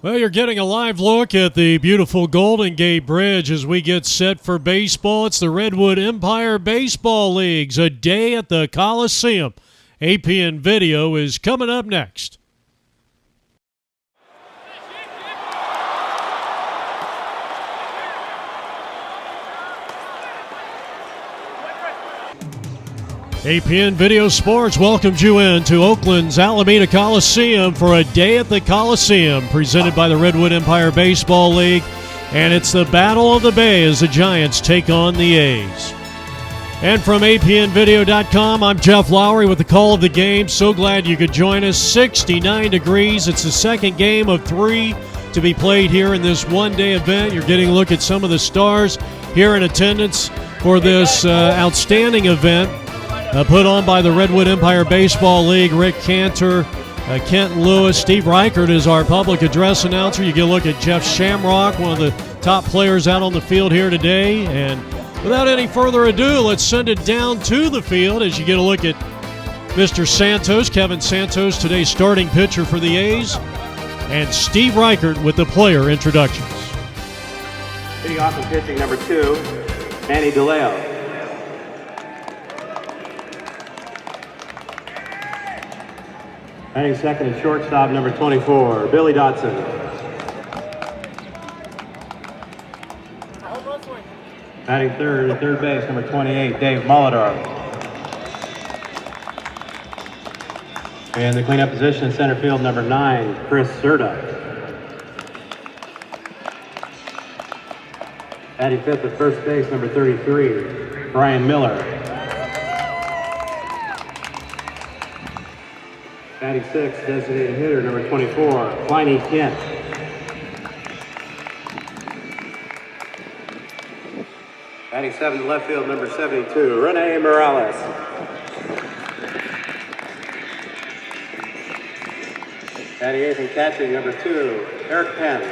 Well, you're getting a live look at the beautiful Golden Gate Bridge as we get set for baseball. It's the Redwood Empire Baseball Leagues, a day at the Coliseum. APN Video is coming up next. APN Video Sports welcomes you in to Oakland's Alameda Coliseum for a day at the Coliseum, presented by the Redwood Empire Baseball League. And it's the Battle of the Bay as the Giants take on the A's. And from APNvideo.com, I'm Jeff Lowery with the call of the game. So glad you could join us. 69 degrees. It's the second game of 3 to be played here in this one-day event. You're getting a look at some of the stars here in attendance for this outstanding event. Put on by the Redwood Empire Baseball League. Rick Cantor, Kent Lewis, Steve Reichert is our public address announcer. You get a look at Jeff Shamrock, one of the top players out on the field here today. And without any further ado, let's send it down to the field as you get a look at Mr. Santos, Kevin Santos, today's starting pitcher for the A's, and Steve Reichert with the player introductions. Leading off in pitching, number 2, Manny Delwo. Batting second and shortstop, number 24, Billy Dodson. Batting third and third base, number 28, Dave Molidar. And the cleanup position in center field, number 9, Chris Serta. Batting fifth at first base, number 33, Brian Miller. Batting sixth, designated hitter, number 24, Pliny Kent. Batting seventh, left field, number 72, Rene Morales. Batting eighth and catching, number 2, Eric Penn.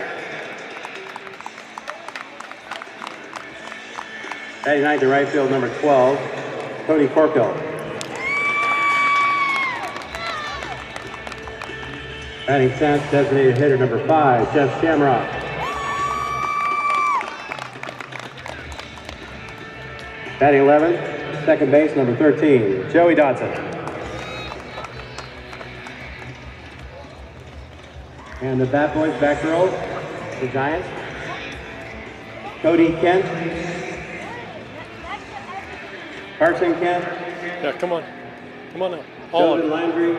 Batting ninth and right field, number 12, Cody Corkill. Batting 10th, designated hitter, number 5, Jeff Shamrock. Batting 11th, second base, number 13, Joey Dodson. And the bat boys, back row, the Giants. Cody Kent. Carson Kent. Yeah, come on. Come on now. Sheldon Landry.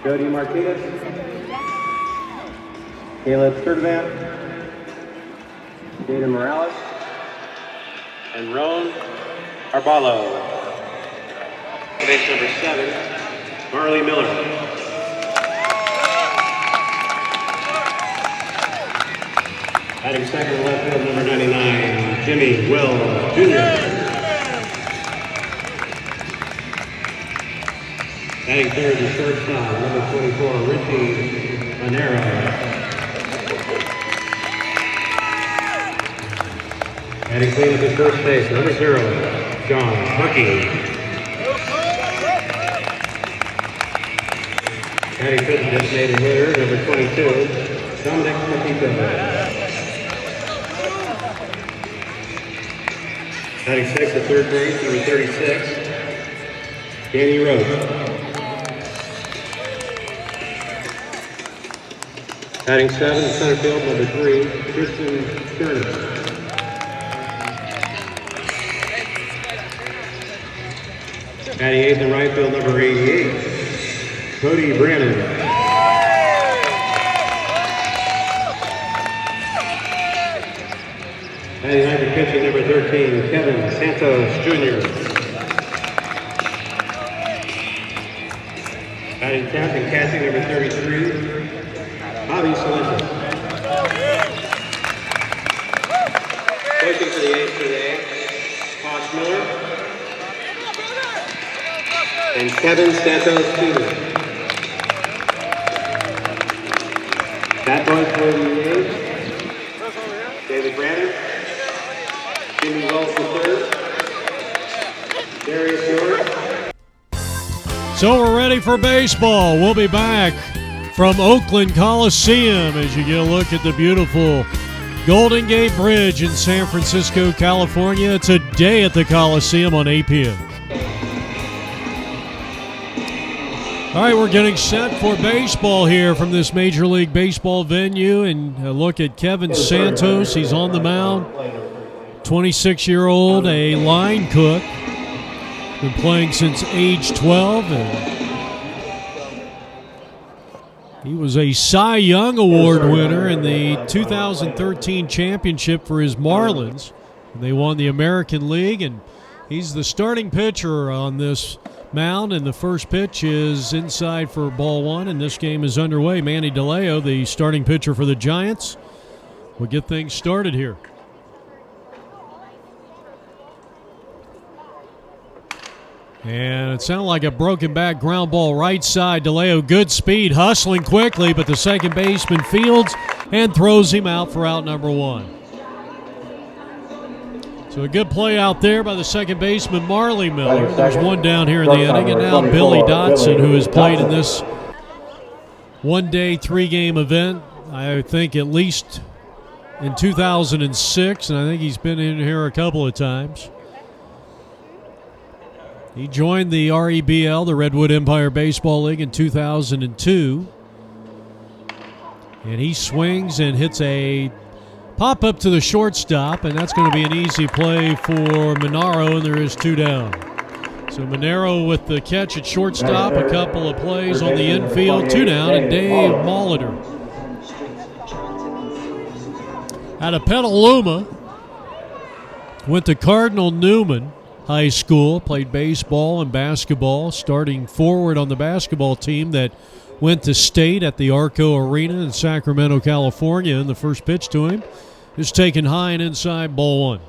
Jody Martinez, Caleb Sturdivant, Dana Morales, and Ron Arbalo. Base number 7, Marley Miller. Batting second, left field, number 99, Jimmy Will Jr. Batting third and shortstop, number 24, Richie Manera. Batting cleanup at first base, number 0, John Bucky. Batting fifth and designated hitter, number 22, Dominic Matito. Batting sixth at third base, number 36, Danny Rhodes. Batting 7 in center field, number 3, Christian Turner. Batting 8th in right field, number 88, Cody Brannon. Batting 9th in pitching, number 13, Kevin Santos Jr. Batting 10th and catching, number 33, Bobby Salento. Coaching for the A's today, Posh Miller and Kevin Santos Jr. Bat boys for the A's, David Brannon, Jimmy Wells III, Darius York. So we're ready for baseball. We'll be back from Oakland Coliseum as you get a look at the beautiful Golden Gate Bridge in San Francisco, California. It's a day at the Coliseum on APN. All right, we're getting set for baseball here from this Major League Baseball venue, and a look at Kevin Santos. He's on the mound, 26-year-old, a line cook, been playing since age 12, and he was a Cy Young Award winner in the 2013 championship for his Marlins. And they won the American League, and he's the starting pitcher on this mound, and the first pitch is inside for ball one, and this game is underway. Manny Delwo, the starting pitcher for the Giants, will get things started here. And it sounded like a broken back ground ball right side. Delwo, good speed, hustling quickly, but the second baseman fields and throws him out for out number one. So a good play out there by the second baseman, Marley Miller. There's one down here in the inning, and now Billy Dotson, who has played in this one-day, three-game event, I think at least in 2006, and I think he's been in here a couple of times. He joined the REBL, the Redwood Empire Baseball League, in 2002. And he swings and hits a pop-up to the shortstop, and that's going to be an easy play for Monaro, and there is two down. So Monaro with the catch at shortstop, a couple of plays on the infield, two down, and Dave Molitor. Out of Petaluma, went to Cardinal Newman High School, played baseball and basketball, starting forward on the basketball team that went to state at the Arco Arena in Sacramento, California, and the first pitch to him is taken high and inside, ball one.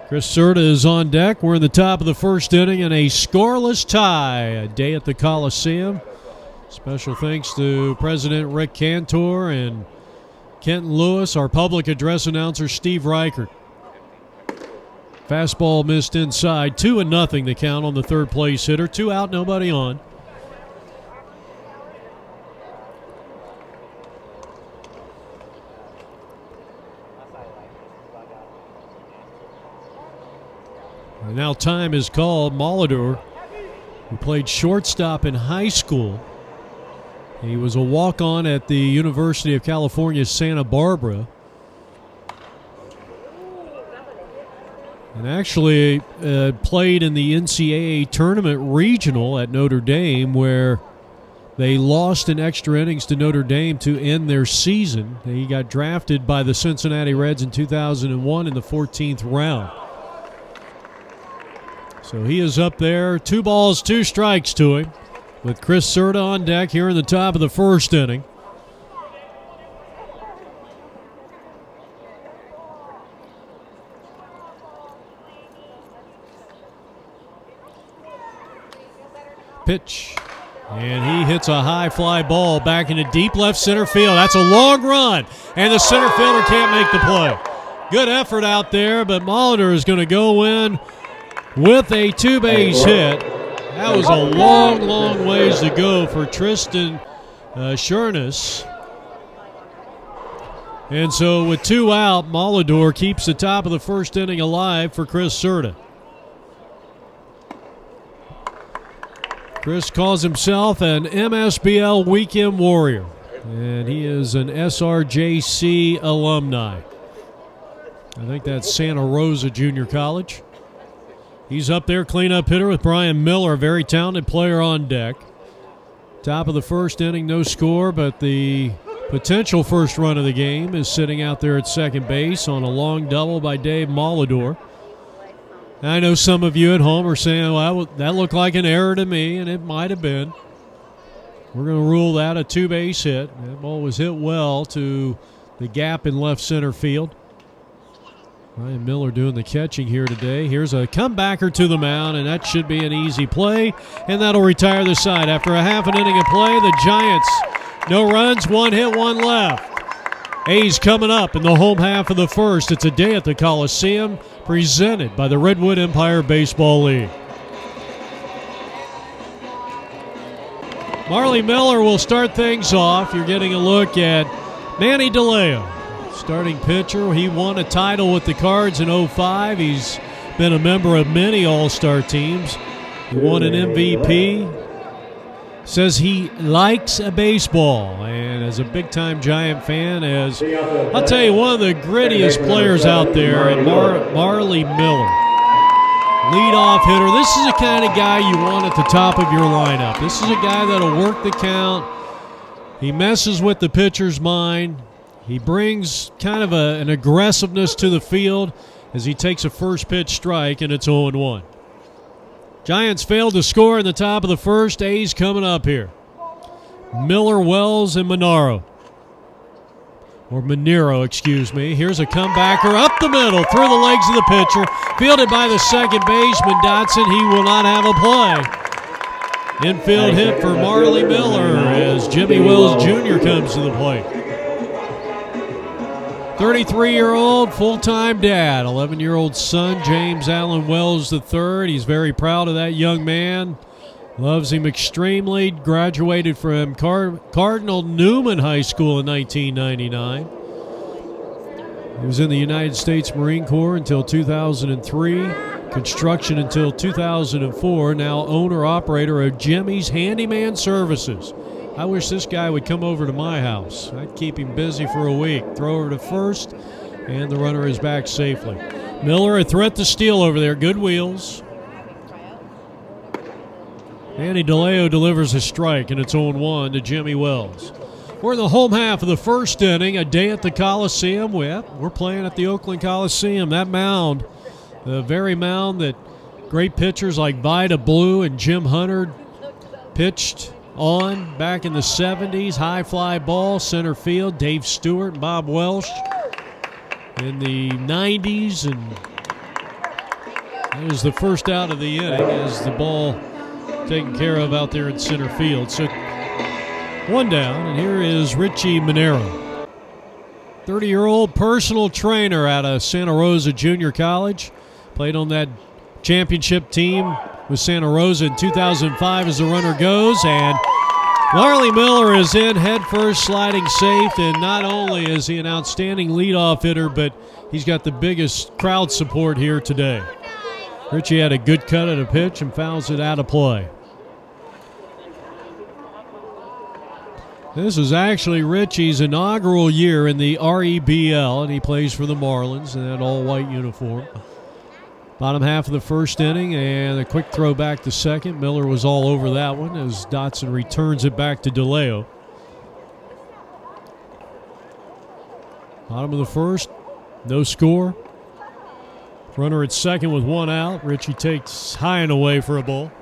Chris Serta is on deck. We're in the top of the first inning in a scoreless tie, a day at the Coliseum. Special thanks to President Rick Cantor and Kenton Lewis, our public address announcer Steve Reichert. Fastball missed inside, 2-0 the count on the third place hitter. Two out, nobody on. And now time is called. Molitor, who played shortstop in high school. He was a walk-on at the University of California, Santa Barbara. And actually played in the NCAA tournament regional at Notre Dame, where they lost in extra innings to Notre Dame to end their season. He got drafted by the Cincinnati Reds in 2001 in the 14th round. So he is up there, 2 balls, 2 strikes to him, with Chris Serta on deck here in the top of the first inning. Pitch, and he hits a high fly ball back into deep left center field. That's a long run, and the center fielder can't make the play. Good effort out there, but Molitor is going to go in with a 2-base hit. That was a long, long ways to go for Tristan Shurness. And so with 2 out, Molitor keeps the top of the first inning alive for Chris Serta. Chris calls himself an MSBL Weekend Warrior, and he is an SRJC alumni. I think that's Santa Rosa Junior College. He's up there, cleanup hitter with Brian Miller, a very talented player on deck. Top of the first inning, no score, but the potential first run of the game is sitting out there at second base on a long double by Dave Molitor. I know some of you at home are saying, well, that looked like an error to me, and it might have been. We're going to rule that a 2-base hit. That ball was hit well to the gap in left center field. Ryan Miller doing the catching here today. Here's a comebacker to the mound, and that should be an easy play, and that'll retire the side. After a half an inning of play, the Giants, no runs, 1 hit, 1 left. A's coming up in the home half of the first. It's a day at the Coliseum, presented by the Redwood Empire Baseball League. Marley Miller will start things off. You're getting a look at Manny Delwo, starting pitcher. He won a title with the Cards in 05. He's been a member of many all-star teams. He won an MVP. Says he likes baseball, and as a big-time Giant fan, as I'll tell you, one of the grittiest players out there, and Marley Miller, leadoff hitter. This is the kind of guy you want at the top of your lineup. This is a guy that'll work the count. He messes with the pitcher's mind. He brings kind of an aggressiveness to the field as he takes a first pitch strike, and it's 0-1. Giants failed to score in the top of the first. A's coming up here. Miller, Wells, and Monero. Or Monero, excuse me. Here's a comebacker up the middle, through the legs of the pitcher. Fielded by the second baseman, Dotson. He will not have a play. Infield hit for Marley Miller as Jimmy Wells Jr. comes to the plate. 33-year-old full-time dad, 11-year-old son, James Allen Wells III. He's very proud of that young man. Loves him extremely. Graduated from Cardinal Newman High School in 1999. He was in the United States Marine Corps until 2003. Construction until 2004. Now owner-operator of Jimmy's Handyman Services. I wish this guy would come over to my house. I'd keep him busy for a week. Throw her to first, and the runner is back safely. Miller, a threat to steal over there. Good wheels. Manny Delwo delivers a strike, and it's 0-1 to Jimmy Wells. We're in the home half of the first inning, a day at the Coliseum. We're playing at the Oakland Coliseum. That mound, the very mound that great pitchers like Vida Blue and Jim Hunter pitched on back in the 70s. High fly ball, center field. Dave Stewart and Bob Welsh in the 90s. And that was the first out of the inning as the ball taken care of out there in center field. So one down, and here is Richie Monero. 30-year-old personal trainer out of Santa Rosa Junior College. Played on that championship team with Santa Rosa in 2005 as the runner goes, and Marley Miller is in head first, sliding safe, and not only is he an outstanding leadoff hitter, but he's got the biggest crowd support here today. Richie had a good cut at a pitch and fouls it out of play. This is actually Richie's inaugural year in the REBL, and he plays for the Marlins in that all-white uniform. Bottom half of the first inning, and a quick throw back to second. Miller was all over that one as Dotson returns it back to Delwo. Bottom of the first, no score. Runner at second with one out. Richie takes high and away for a ball.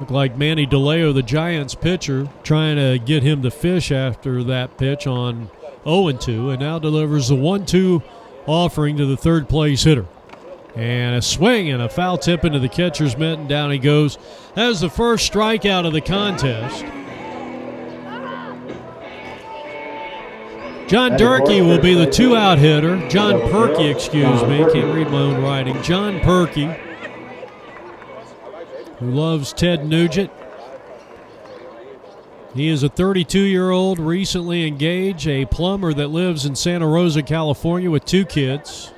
Looked like Manny Delwo, the Giants pitcher, trying to get him to fish after that pitch on 0-2, and now delivers the 1-2 offering to the third place hitter. And a swing and a foul tip into the catcher's mitt, and down he goes. That was the first strikeout of the contest. John Durkee will be the 2-out hitter. John Perkey, excuse me. Can't read my own writing. John Perkey, who loves Ted Nugent. He is a 32-year-old, recently engaged, a plumber that lives in Santa Rosa, California with 2 kids.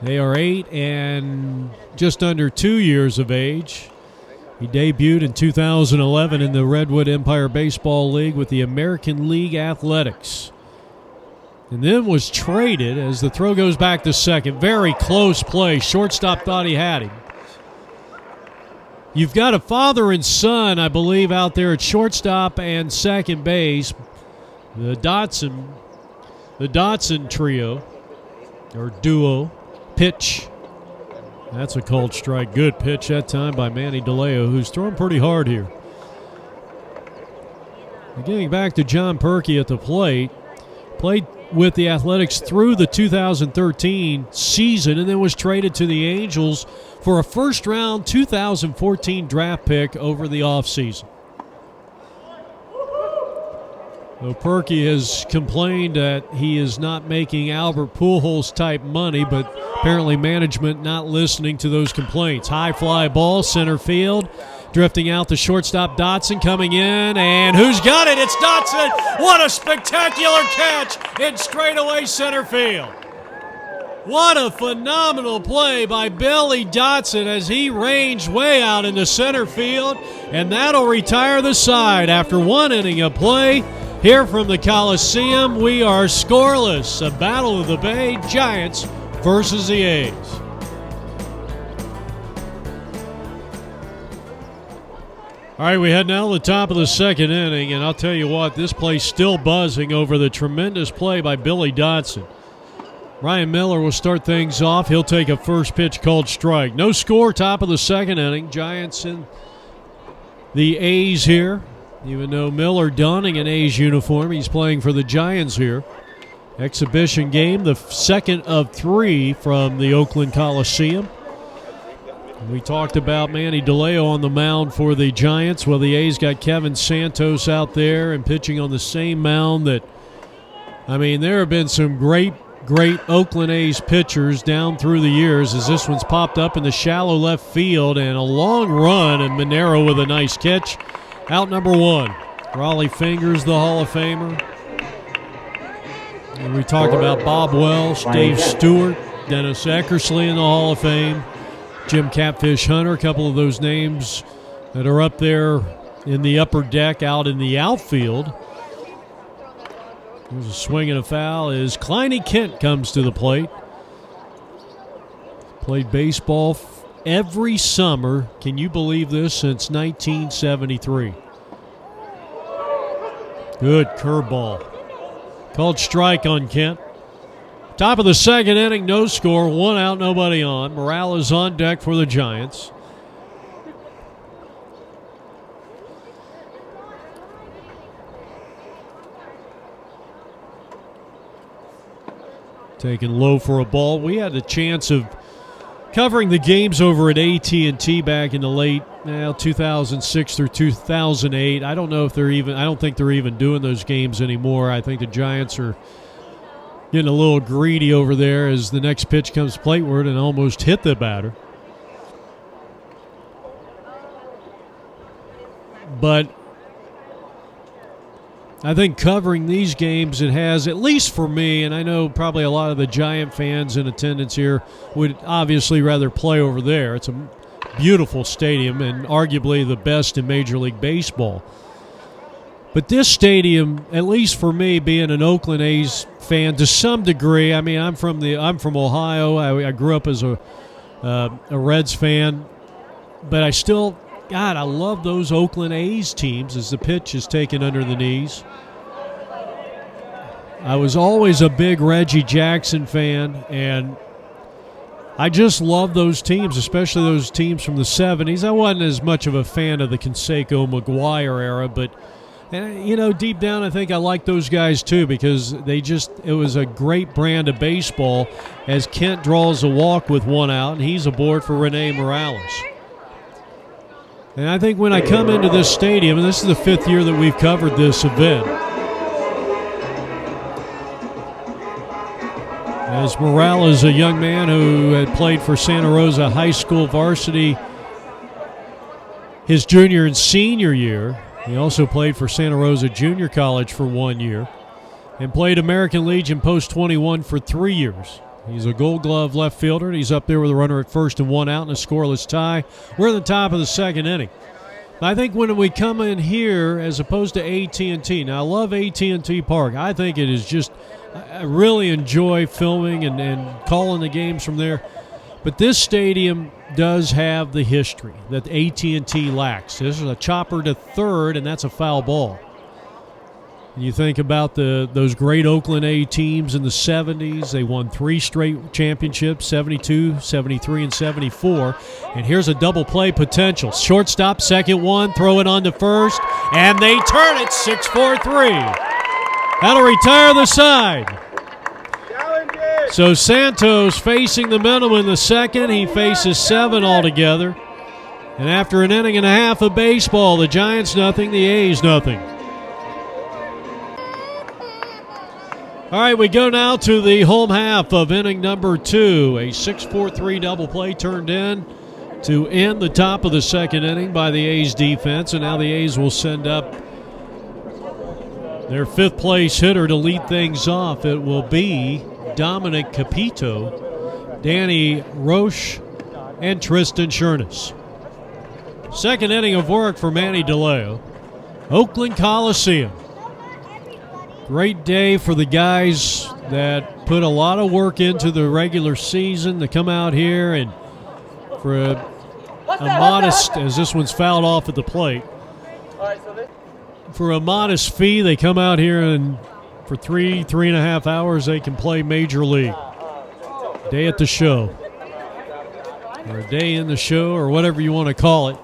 They are 8 and just under 2 years of age. He debuted in 2011 in the Redwood Empire Baseball League with the American League Athletics. And then was traded as the throw goes back to second. Very close play. Shortstop thought he had him. You've got a father and son, I believe, out there at shortstop and second base. The Dotson trio, or duo, pitch. That's a called strike. Good pitch that time by Manny Delwo, who's throwing pretty hard here. Getting back to John Perkey at the plate. Played with the Athletics through the 2013 season and then was traded to the Angels for a first-round 2014 draft pick over the offseason. Well, Perky has complained that he is not making Albert Pujols type money, but apparently management not listening to those complaints. High fly ball, center field. Drifting out the shortstop, Dotson coming in, and who's got it? It's Dotson! What a spectacular catch in straightaway center field. What a phenomenal play by Billy Dotson as he ranged way out into center field, and that'll retire the side after 1 inning of play. Here from the Coliseum, we are scoreless. A battle of the Bay, Giants versus the A's. All right, we head now to the top of the second inning, and I'll tell you what, this place still buzzing over the tremendous play by Billy Dotson. Ryan Miller will start things off. He'll take a first pitch called strike. No score, top of the second inning. Giants in the A's here. Even though Miller donning an A's uniform, he's playing for the Giants here. Exhibition game, the second of 3 from the Oakland Coliseum. We talked about Manny Delwo on the mound for the Giants. Well, the A's got Kevin Santos out there and pitching on the same mound that, I mean, there have been some great Oakland A's pitchers down through the years as this one's popped up in the shallow left field and a long run, and Monero with a nice catch. Out number 1. Raleigh Fingers, the Hall of Famer. And we talked about Bob Welsh, Dave Stewart, Dennis Eckersley in the Hall of Fame. Jim Catfish Hunter, a couple of those names that are up there in the upper deck out in the outfield. There's a swing and a foul as Kleiny Kent comes to the plate. Played baseball every summer, can you believe this, since 1973. Good curveball. Called strike on Kent. Top of the second inning, no score, 1 out, nobody on. Morales on deck for the Giants. Taken low for a ball. We had the chance of covering the games over at AT back in the late 2006 through 2008. I don't think they're even doing those games anymore. I think the Giants are getting a little greedy over there as the next pitch comes plateward and almost hit the batter. But I think covering these games, it has, at least for me, and I know probably a lot of the Giant fans in attendance here would obviously rather play over there. It's a beautiful stadium and arguably the best in Major League Baseball. But this stadium, at least for me, being an Oakland A's fan to some degree, I mean, I'm from Ohio. I grew up as a Reds fan, but I still, God, I love those Oakland A's teams as the pitch is taken under the knees. I was always a big Reggie Jackson fan, and I just love those teams, especially those teams from the 70s. I wasn't as much of a fan of the Canseco McGuire era, but and, you know, deep down I think I like those guys too because it was a great brand of baseball as Kent draws a walk with 1 out, and he's aboard for Rene Morales. And I think when I come into this stadium, and this is the 5th year that we've covered this event, as Morales, a young man who had played for Santa Rosa High School varsity his junior and senior year. He also played for Santa Rosa Junior College for 1 year and played American Legion Post-21 for 3 years. He's a Gold Glove left fielder, and he's up there with a runner at first and 1 out in a scoreless tie. We're in the top of the second inning. I think when we come in here, as opposed to AT&T, now I love AT&T Park. I think it is just, I really enjoy filming and calling the games from there. But this stadium does have the history that AT&T lacks. This is a chopper to third, and that's a foul ball. You think about those great Oakland A teams in the 70s. They won 3 straight championships, 72, 73, and 74. And here's a double play potential. Shortstop, second one, throw it on to first, and they turn it 6-4-3. That'll retire the side. So Santos facing the middle in the second. He faces 7 altogether. And after an inning and a half of baseball, the Giants nothing, the A's nothing. All right, we go now to the home half of inning number 2. A 6-4-3 double play turned in to end the top of the second inning by the A's defense. And now the A's will send up their 5th place hitter to lead things off. It will be Dominic Capito, Danny Roche, and Tristan Chernis. Second inning of work for Manny Delwo. Oakland Coliseum. Great day for the guys that put a lot of work into the regular season to come out here and for a modest, as this one's fouled off at the plate, for a modest fee, they come out here and for 3.5 hours, they can play Major League. Day at the show, or a day in the show, or whatever you want to call it.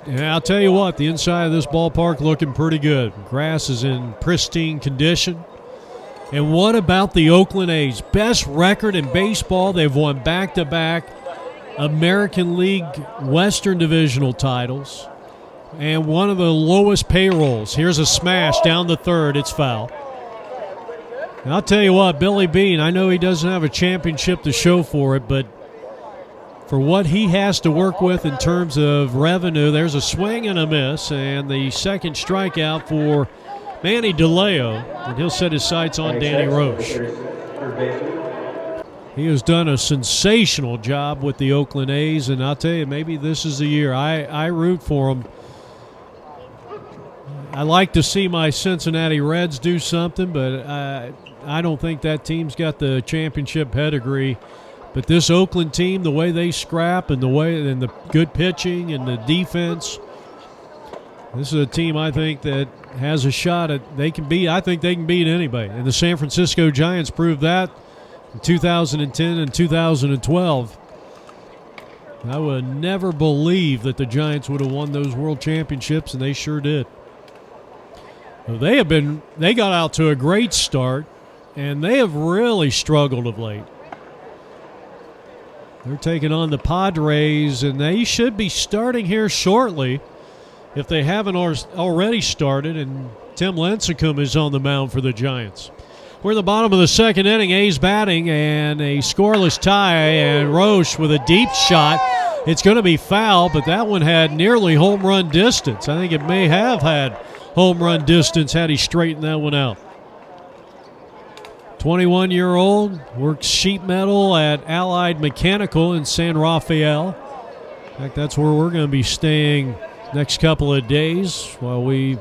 Yeah, I'll tell you what, the inside of this ballpark looking pretty good. Grass is in pristine condition. And what about the Oakland A's? Best record in baseball. They've won back-to-back American League Western Divisional titles and one of the lowest payrolls. Here's a smash down the third. It's foul. And I'll tell you what, Billy Beane, I know he doesn't have a championship to show for it, but for what he has to work with in terms of revenue, there's a swing and a miss, and the second strikeout for Manny Delwo, and he'll set his sights on Danny Roche. He has done a sensational job with the Oakland A's, and I'll tell you, maybe this is the year. I root for him. I like to see my Cincinnati Reds do something, but I don't think that team's got the championship pedigree. But this Oakland team, the way they scrap and the good pitching and the defense, this is a team I think that has a shot at they can beat. I think they can beat anybody. And the San Francisco Giants proved that in 2010 and 2012. I would never believe that the Giants would have won those world championships, and they sure did. Well, they got out to a great start, and they have really struggled of late. They're taking on the Padres, and they should be starting here shortly if they haven't already started, and Tim Lincecum is on the mound for the Giants. We're in the bottom of the second inning. A's batting, and a scoreless tie, and Roche with a deep shot. It's going to be foul, but that one had nearly home run distance. I think it may have had home run distance had he straightened that one out. 21-year-old, works sheet metal at Allied Mechanical in San Rafael. In fact, that's where we're going to be staying next couple of days while we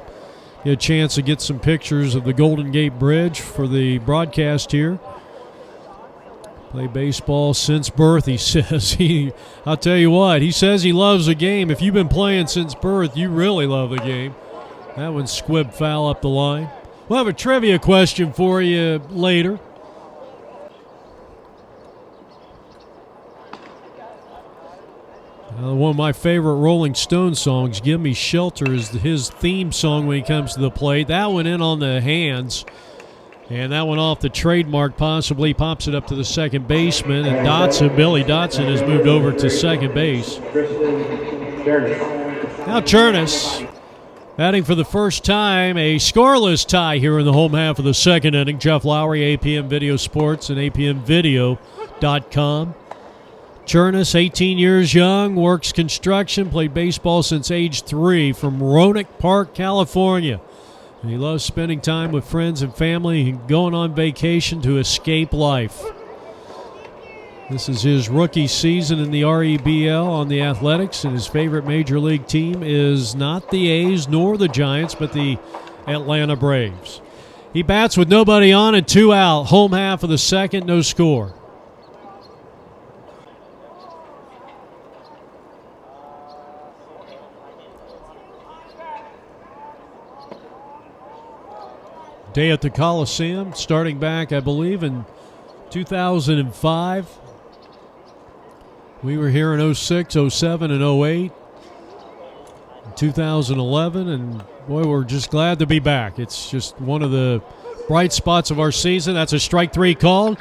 get a chance to get some pictures of the Golden Gate Bridge for the broadcast here. Play baseball since birth, he says. I'll tell you what, he says he loves the game. If you've been playing since birth, you really love the game. That one's squibbed foul up the line. We'll have a trivia question for you later. One of my favorite Rolling Stones songs, Give Me Shelter, is his theme song when he comes to the plate. That one in on the hands, and that one off the trademark possibly pops it up to the second baseman, and Billy Dotson has moved over to second base. Now Chernis batting for the first time, a scoreless tie here in the home half of the second inning. Jeff Lowery, APM Video Sports, and APMvideo.com. Chernis, 18 years young, works construction, played baseball since age 3 from Roanoke Park, California. And he loves spending time with friends and family and going on vacation to escape life. This is his rookie season in the REBL on the Athletics, and his favorite major league team is not the A's nor the Giants, but the Atlanta Braves. He bats with nobody on and 2 out. Home half of the second, no score. Day at the Coliseum, starting back, I believe, in 2005. We were here in 06, 07, and 08, 2011, and boy, we're just glad to be back. It's just one of the bright spots of our season. That's a strike 3 called.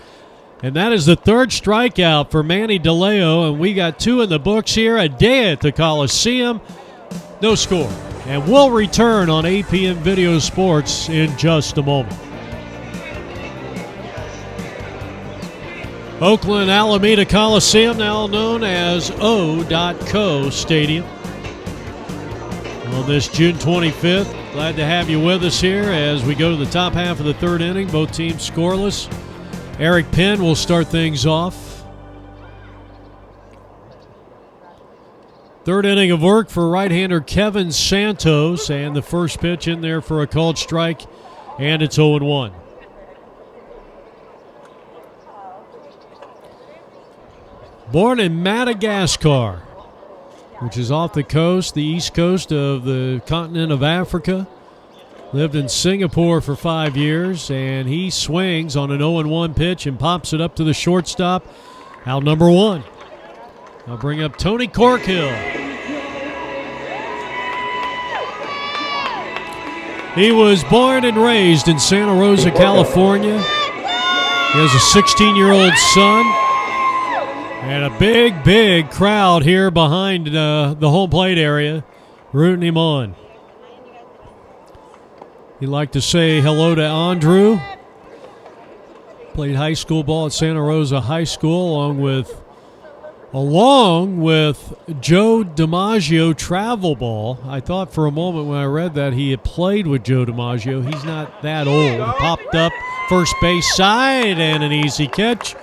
And that is the third strikeout for Manny Delwo, and we got 2 in the books here. A day at the Coliseum. No score. And we'll return on APN Video Sports in just a moment. Oakland Alameda Coliseum, now known as O.Co Stadium. On this June 25th, glad to have you with us here as we go to the top half of the third inning. Both teams scoreless. Eric Penn will start things off. Third inning of work for right-hander Kevin Santos, and the first pitch in there for a called strike, and it's 0-1. Born in Madagascar, which is off the coast, the east coast of the continent of Africa. Lived in Singapore for 5 years, and he swings on an 0-1 pitch and pops it up to the shortstop. Out number 1. I'll bring up Tony Corkhill. He was born and raised in Santa Rosa, California. He has a 16-year-old son. And a big, big crowd here behind the home plate area, rooting him on. He'd like to say hello to Andrew. Played high school ball at Santa Rosa High School along with Joe DiMaggio travel ball. I thought for a moment when I read that he had played with Joe DiMaggio. He's not that old. He popped up first base side and an easy catch.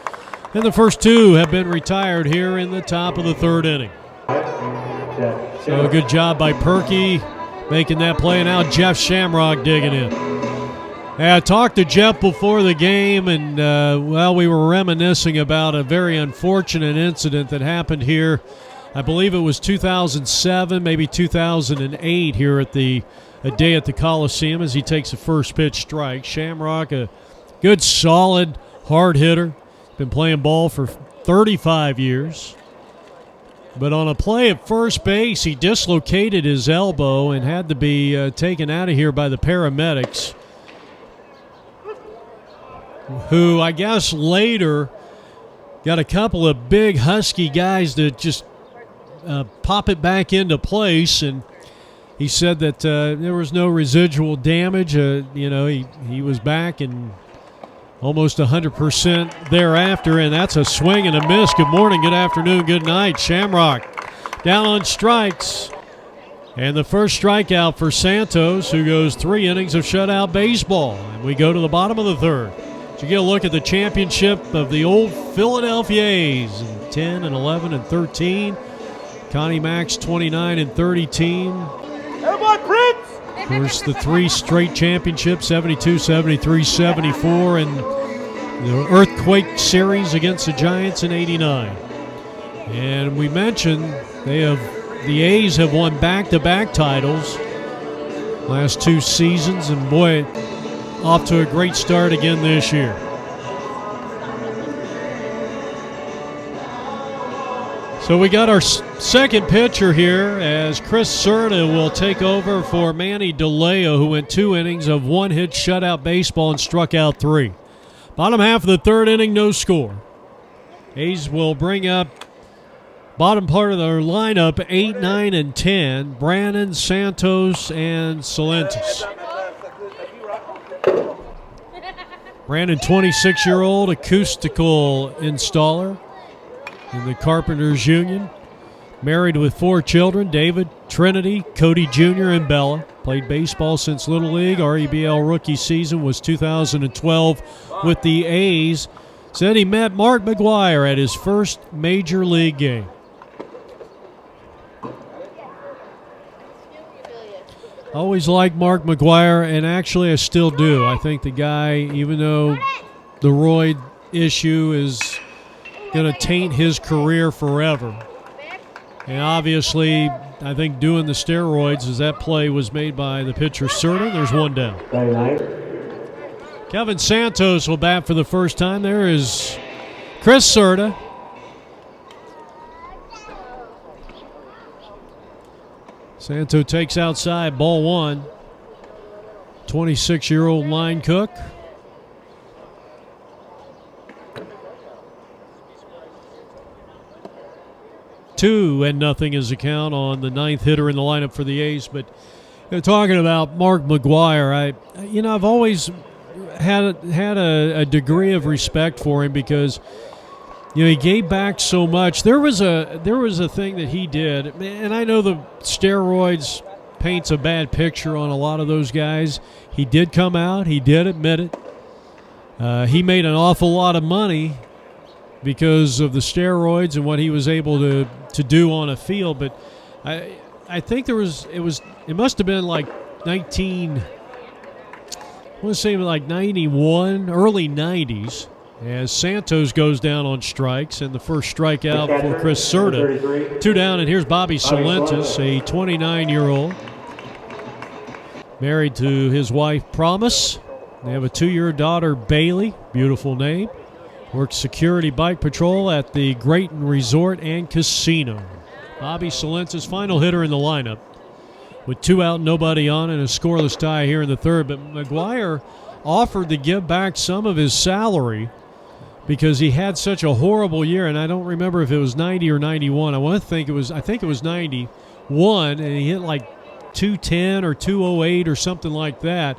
And the first 2 have been retired here in the top of the third inning. So a good job by Perky making that play. Now Jeff Shamrock digging in. I talked to Jeff before the game, and, we were reminiscing about a very unfortunate incident that happened here. I believe it was 2007, maybe 2008 here at a day at the Coliseum as he takes a first pitch strike. Shamrock, a good, solid, hard hitter. Been playing ball for 35 years. But on a play at first base, he dislocated his elbow and had to be taken out of here by the paramedics, who I guess later got a couple of big, husky guys to just pop it back into place. And he said that there was no residual damage. He was back and almost 100% thereafter, and that's a swing and a miss. Good morning, good afternoon, good night. Shamrock down on strikes. And the first strikeout for Santos, who goes 3 innings of shutout baseball. And we go to the bottom of the third. So you get a look at the championship of the old Philadelphia A's in 10 and 11 and 13. Connie Mack's 29 and 30 team. Everybody, Prince! Of course, the 3 straight championships, 72, 73, 74, and the Earthquake Series against the Giants in 89. And we mentioned the A's have won back-to-back titles last 2 seasons, and boy, off to a great start again this year. So we got our second pitcher here as Chris Serta will take over for Manny Delwo, who went 2 innings of 1-hit shutout baseball and struck out 3. Bottom half of the third inning, no score. A's will bring up bottom part of their lineup, 8, 9, and 10, Brandon, Santos, and Salentis. Brandon, 26-year-old acoustical installer in the Carpenters Union. Married with 4 children, David, Trinity, Cody Jr., and Bella. Played baseball since Little League. REBL rookie season was 2012 with the A's. Said he met Mark McGwire at his first major league game. Always liked Mark McGwire, and actually I still do. I think the guy, even though the roid issue is going to taint his career forever, and obviously I think doing the steroids, as that play was made by the pitcher Serta. There's 1 down. Kevin Santos will bat for the first time. There is Chris Serta. Santo takes outside, ball 1. 26-year-old line cook. 2-0 is the count on the 9th hitter in the lineup for the A's. But talking about Mark McGwire, I've always had a degree of respect for him because he gave back so much. There was a thing that he did, and I know the steroids paints a bad picture on a lot of those guys. He did come out. He did admit it. He made an awful lot of money because of the steroids and what he was able to do on a field. But I think it must have been like 91, early 90s, as Santos goes down on strikes, and the first strikeout for Chris Serta. 2 down, and here's Bobby Salentis, a 29-year-old, married to his wife Promise. They have a 2-year daughter, Bailey, beautiful name. Works security bike patrol at the Grayton Resort and Casino. Bobby Salentis, final hitter in the lineup, with 2 out, nobody on, and a scoreless tie here in the third. But McGwire offered to give back some of his salary because he had such a horrible year, and I don't remember if it was 90 or 91. I think it was 91, and he hit like 210 or 208 or something like that.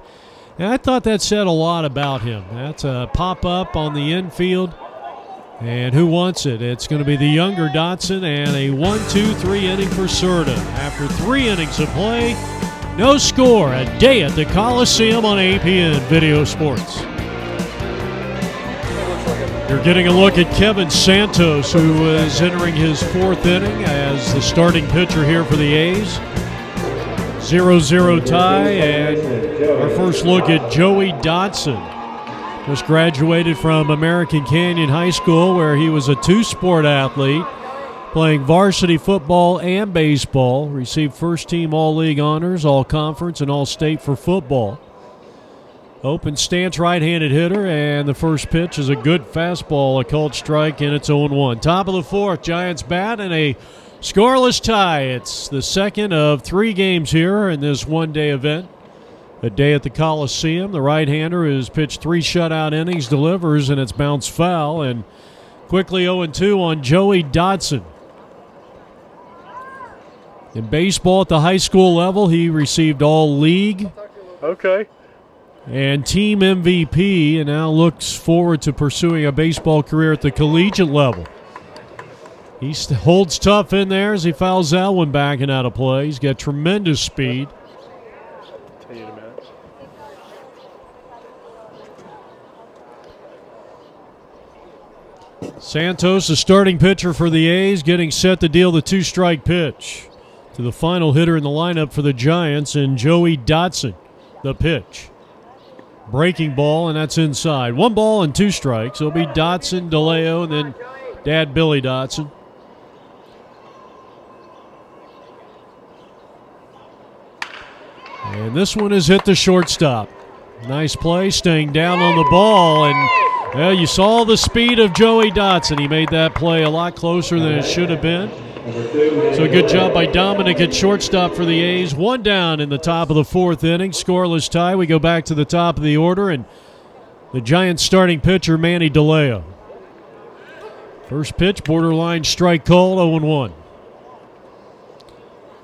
And I thought that said a lot about him. That's a pop-up on the infield. And who wants it? It's going to be the younger Dotson, and a 1-2-3 inning for Serta. After 3 innings of play, no score. A day at the Coliseum on APN Video Sports. You're getting a look at Kevin Santos, who is entering his 4th inning as the starting pitcher here for the A's. 0-0 tie, and our first look at Joey Dotson. Just graduated from American Canyon High School, where he was a 2-sport athlete, playing varsity football and baseball. Received first-team All-League honors, All-Conference, and All-State for football. Open stance right-handed hitter, and the first pitch is a good fastball, a called strike, and it's 0-1. Top of the 4th, Giants bat, and a scoreless tie. It's the second of 3 games here in this one-day event. A day at the Coliseum. The right-hander has pitched 3 shutout innings, delivers, and it's bounced foul. And quickly 0-2 on Joey Dotson. In baseball at the high school level, he received All-League. Okay. And team MVP, and now looks forward to pursuing a baseball career at the collegiate level. He holds tough in there as he fouls that one back and out of play. He's got tremendous speed. Santos, the starting pitcher for the A's, getting set to deal the 2-strike pitch to the final hitter in the lineup for the Giants, and Joey Dotson, the pitch. Breaking ball, and that's inside. 1 ball and 2 strikes. It'll be Dotson, DeLeo, and then Dad Billy Dotson. And this one is hit the shortstop. Nice play, staying down on the ball, and well, you saw the speed of Joey Dotson. He made that play a lot closer than it should have been. So a good job by Dominic at shortstop for the A's. 1 down in the top of the 4th inning. Scoreless tie. We go back to the top of the order, and the Giants starting pitcher, Manny Delwo. First pitch, borderline strike called, 0-1.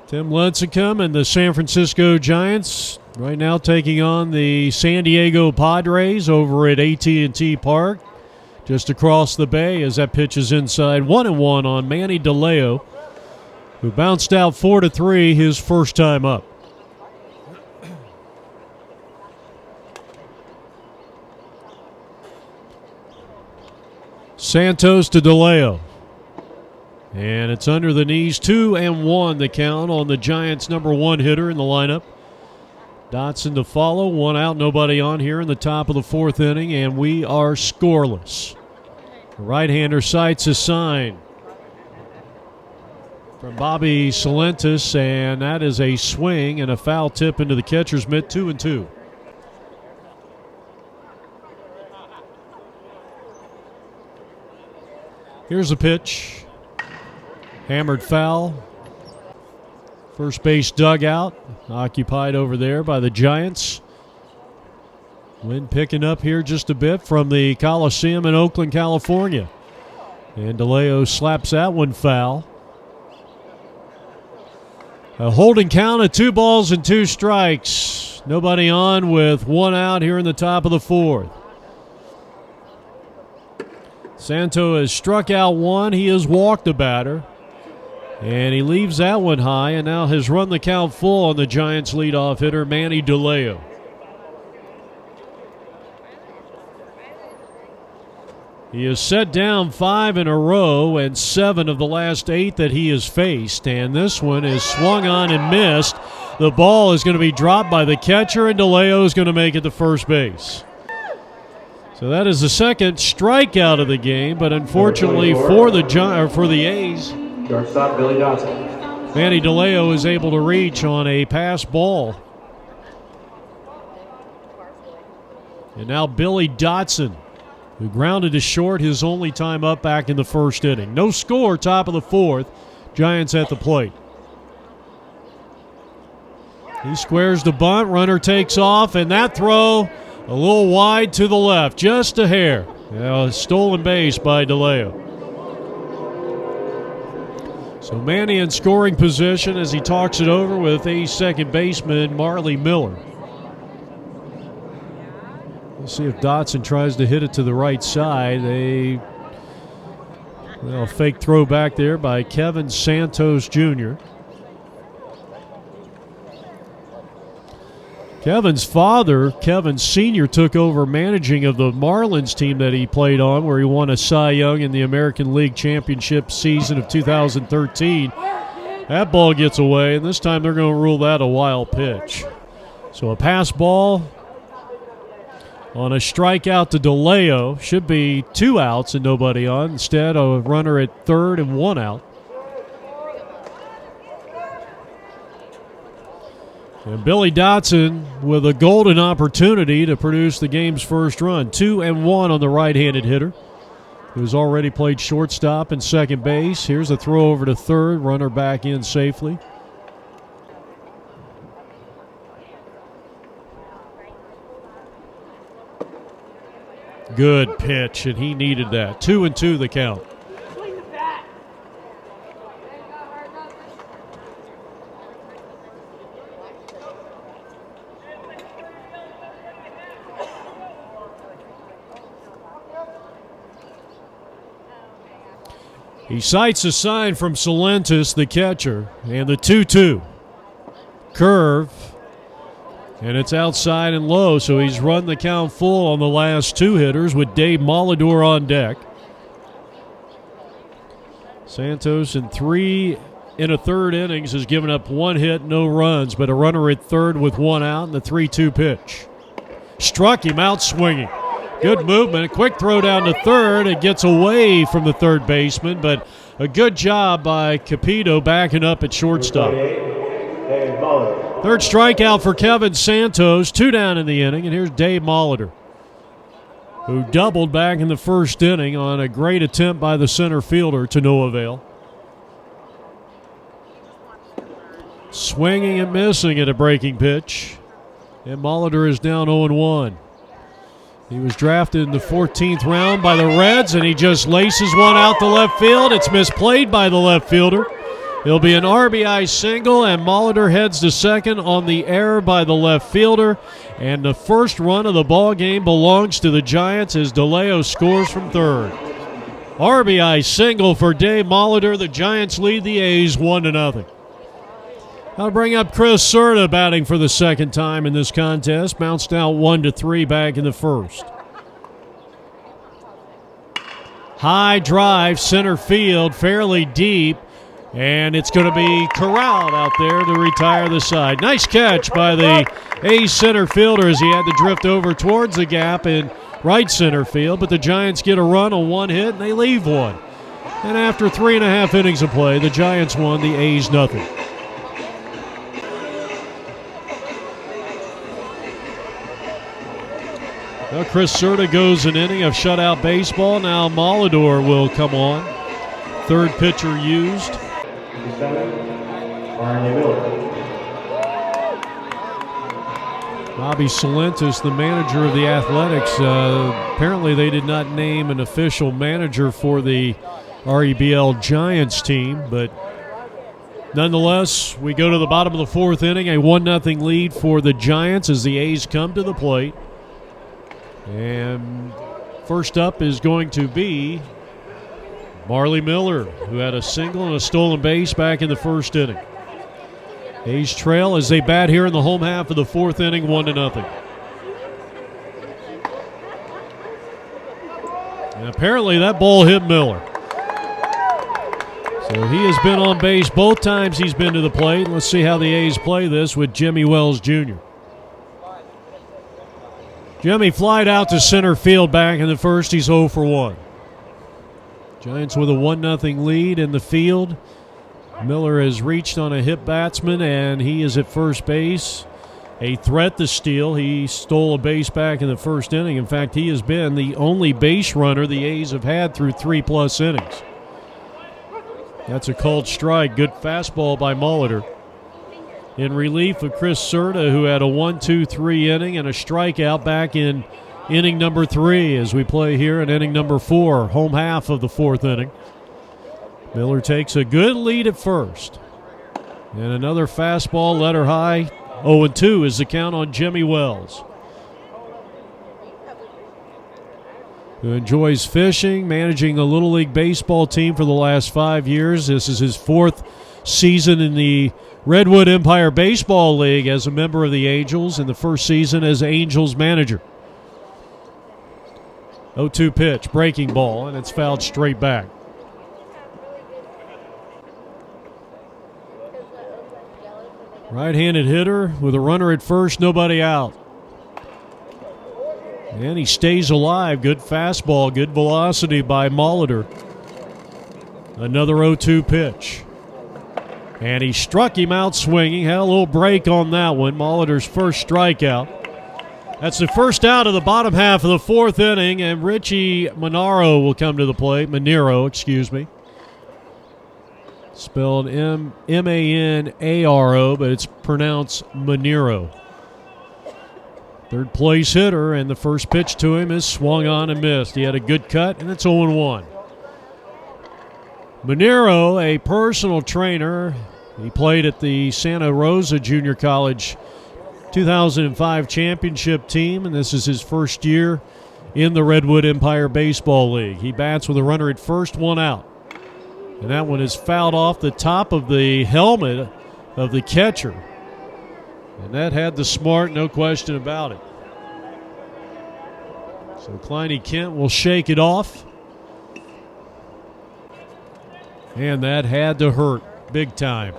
Tim Lincecum and the San Francisco Giants right now taking on the San Diego Padres over at AT Park, just across the bay as that pitch is inside. 1-1 on Manny Delwo, who bounced out 4-3 his first time up. Santos to Delwo. And it's under the knees. 2-1 the count on the Giants' number 1 hitter in the lineup. Dotson to follow. 1 out, nobody on here in the top of the 4th inning, and we are scoreless. The right-hander sights a sign from Bobby Salentis, and that is a swing and a foul tip into the catcher's mitt. 2-2. Here's the pitch. Hammered foul. First base dugout occupied over there by the Giants. Wind picking up here just a bit from the Coliseum in Oakland, California. And DeLeo slaps that one foul. A holding count of 2 balls and 2 strikes. Nobody on with 1 out here in the top of the 4th. Santos has struck out 1. He has walked the batter. And he leaves that one high and now has run the count full on the Giants' leadoff hitter, Manny Delwo. He has set down 5 in a row and 7 of the last 8 that he has faced. And this one is swung on and missed. The ball is going to be dropped by the catcher, and Delwo is going to make it to first base. So that is the second strikeout of the game, but unfortunately for the A's, Shortstop Billy Dotson. Manny Delwo is able to reach on a pass ball. And now Billy Dotson, who grounded to short his only time up back in the first inning. No score, top of the 4th. Giants at the plate. He squares the bunt. Runner takes off, and that throw a little wide to the left, just a hair. A stolen base by Delwo. So Manny in scoring position as he talks it over with A's second baseman Marley Miller. We'll see if Dotson tries to hit it to the right side. A fake throw back there by Kevin Santos Jr. Kevin's father, Kevin Sr., took over managing of the Marlins team that he played on, where he won a Cy Young in the American League Championship season of 2013. That ball gets away, and this time they're going to rule that a wild pitch. So a pass ball on a strikeout to Delwo. Should be 2 outs and nobody on. Instead, a runner at third and 1 out. And Billy Dotson with a golden opportunity to produce the game's first run. 2-1 on the right-handed hitter, who's already played shortstop and second base. Here's a throw over to third. Runner back in safely. Good pitch, and he needed that. 2-2 the count. He sights a sign from Salentis, the catcher, and the 2-2. Curve, and it's outside and low, so he's run the count full on the last 2 hitters with Dave Molidor on deck. Santos in 3 1/3 innings has given up 1 hit, no runs, but a runner at third with 1 out, and the 3-2 pitch. Struck him out swinging. Good movement, a quick throw down to third. It gets away from the third baseman, but a good job by Capito backing up at shortstop. Third strikeout for Kevin Santos, 2 down in the inning, and here's Dave Molitor, who doubled back in the first inning on a great attempt by the center fielder to no avail. Swinging and missing at a breaking pitch, and Molitor is down 0-1. He was drafted in the 14th round by the Reds, and he just laces one out to left field. It's misplayed by the left fielder. It'll be an RBI single, and Molitor heads to second on the error by the left fielder. And the first run of the ball game belongs to the Giants as Delwo scores from third. RBI single for Dave Molitor. The Giants lead the A's 1-0. I'll bring up Chris Serta batting for the second time in this contest. Bounced out 1-3 back in the first. High drive, center field, fairly deep, and it's going to be corralled out there to retire the side. Nice catch by the A's center fielder as he had to drift over towards the gap in right center field, but the Giants get a run on 1 hit, and they leave 1. And after 3.5 innings of play, the Giants won, the A's nothing. Well, Chris Serta goes an inning of shutout baseball. Now Molidor will come on. Third pitcher used. Bobby Salentis, the manager of the Athletics. Apparently they did not name an official manager for the REBL Giants team, but Nonetheless, we go to the bottom of the fourth inning, a 1-0 lead for the Giants as the A's come to the plate. And first up is going to be Marley Miller, who had a single and a stolen base back in the first inning. A's trail as they bat here in the home half of the fourth inning, 1-0. And apparently that ball hit Miller. So he has been on base both times he's been to the plate. Let's see how the A's play this with Jimmy Wells Jr. Jimmy flied out to center field back in the first. He's 0 for 1. Giants with a 1-0 lead in the field. Miller has reached on a hit batsman, and he is at first base. A threat to steal. He stole a base back in the first inning. In fact, he has been the only base runner the A's have had through 3+ innings. That's a called strike. Good fastball by Molitor. In relief of Chris Serta, who had a 1-2-3 inning and a strikeout back in inning number 3 as we play here in inning number 4, home half of the fourth inning. Miller takes a good lead at first. And another fastball let her high. 0-2 is the count on Jimmy Wells, who enjoys fishing, managing a Little League baseball team for the last 5 years. This is his 4th season in the Redwood Empire Baseball League as a member of the Angels, and the first season as Angels manager. 0-2 pitch, breaking ball, and it's fouled straight back. Right-handed hitter with a runner at first, nobody out. And he stays alive. Good fastball, good velocity by Molitor. Another 0-2 pitch. And he struck him out swinging. Had a little break on that one. Molitor's first strikeout. That's the first out of the bottom half of the fourth inning, and Richie Manero will come to the plate. Manero, excuse me. Spelled M-A-N-A-R-O, but it's pronounced Manero. Third place hitter, and the first pitch to him is swung on and missed. He had a good cut, and it's 0-1. Manero, a personal trainer. He played at the Santa Rosa Junior College 2005 championship team, and this is his first year in the Redwood Empire Baseball League. He bats with a runner at first, 1 out. And that one is fouled off the top of the helmet of the catcher. And that had the smart, no question about it. So Kleiny Kent will shake it off. And that had to hurt big time.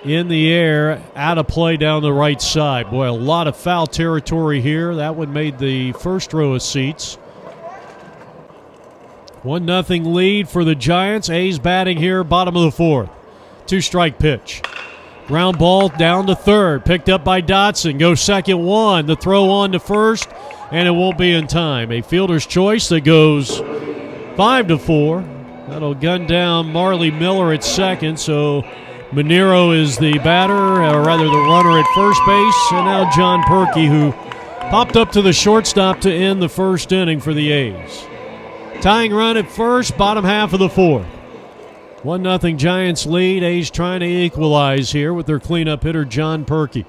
In the air, out of play down the right side. Boy, a lot of foul territory here. That one made the first row of seats. 1-0 lead for the Giants. A's batting here, bottom of the fourth. 2-strike pitch. Ground ball down to third. Picked up by Dotson. Goes second one. The throw on to first, and it won't be in time. A fielder's choice that goes 5-4. That'll gun down Marley Miller at second, so Manero is the batter, or rather the runner at first base, and now John Perkey, who popped up to the shortstop to end the first inning for the A's. Tying run at first, bottom half of the fourth. 1-0 Giants lead. A's trying to equalize here with their cleanup hitter, John Perkey.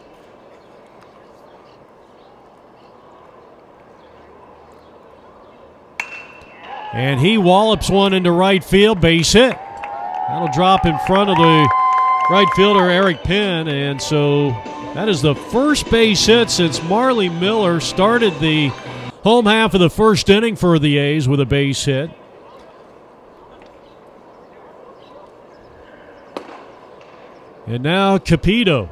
And he wallops one into right field, base hit. That'll drop in front of the right fielder, Eric Penn, and so that is the first base hit since Marley Miller started the home half of the first inning for the A's with a base hit. And now Capito,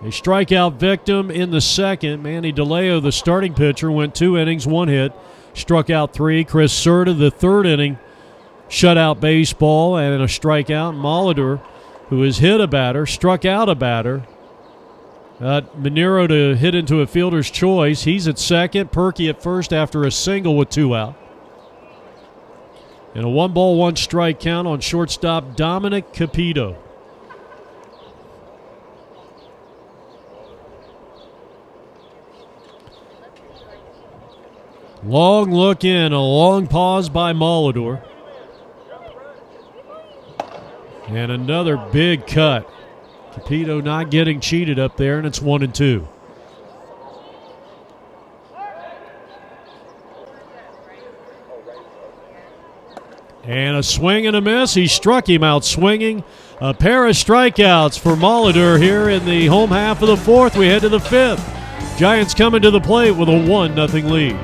a strikeout victim in the second. Manny Delwo, the starting pitcher, went 2 innings, 1 hit, struck out 3. Chris Serta, the third inning, shutout baseball and a strikeout. Molitor, who has hit a batter, struck out a batter. Manero to hit into a fielder's choice. He's at second. Perkey at first after a single with 2 out. And a 1-ball, 1-strike count on shortstop Dominic Capito. Long look in, a long pause by Molitor. And another big cut. Capito not getting cheated up there, and it's 1-2. And a swing and a miss. He struck him out swinging. A pair of strikeouts for Molitor here in the home half of the fourth. We head to the fifth. Giants coming to the plate with a 1-0 lead.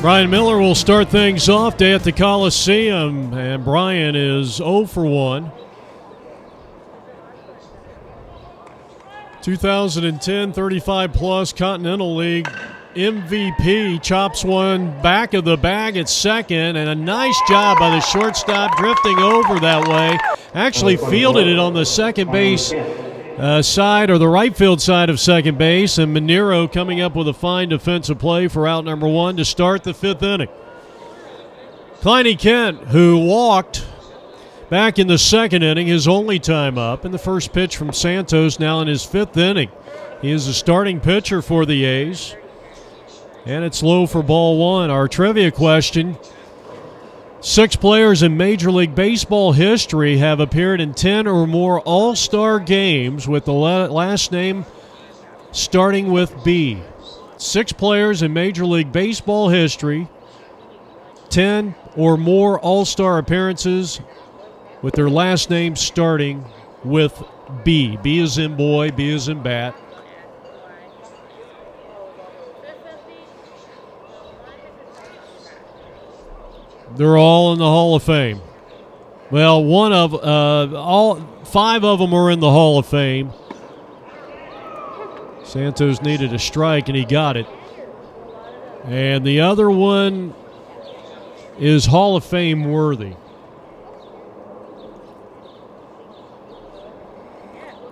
Brian Miller will start things off. Day at the Coliseum, and Brian is 0 for 1. 2010 35-plus Continental League MVP chops one back of the bag at second, and a nice job by the shortstop drifting over that way. Actually fielded it on the second base side, or the right field side of second base, and Manero coming up with a fine defensive play for out number one to start the fifth inning. Kleiny Kent, who walked back in the second inning, his only time up, and the first pitch from Santos now in his fifth inning. He is the starting pitcher for the A's, and it's low for ball one. Our trivia question: 6 players in Major League Baseball history have appeared in 10 or more All-Star games with the last name starting with B. 6 players in Major League Baseball history, 10 or more All-Star appearances with their last name starting with B. B as in boy, B as in bat. They're all in the Hall of Fame. Well, all 5 of them are in the Hall of Fame. Santos needed a strike, and he got it. And the other one is Hall of Fame worthy.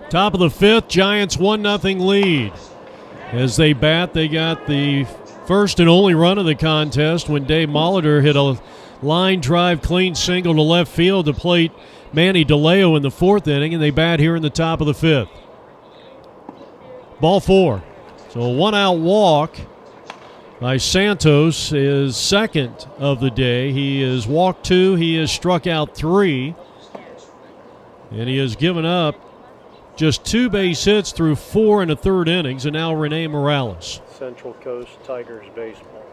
Top of the fifth, Giants 1-0 lead. As they bat, they got the first and only run of the contest when Dave Molitor hit a line drive clean single to left field to plate Manny Delwo in the fourth inning, and they bat here in the top of the fifth. Ball 4. So a 1-out walk by Santos is second of the day. He has walked 2, he has struck out 3, and he has given up just 2 base hits through 4 and a third innings, and now Rene Morales. Central Coast Tigers baseball.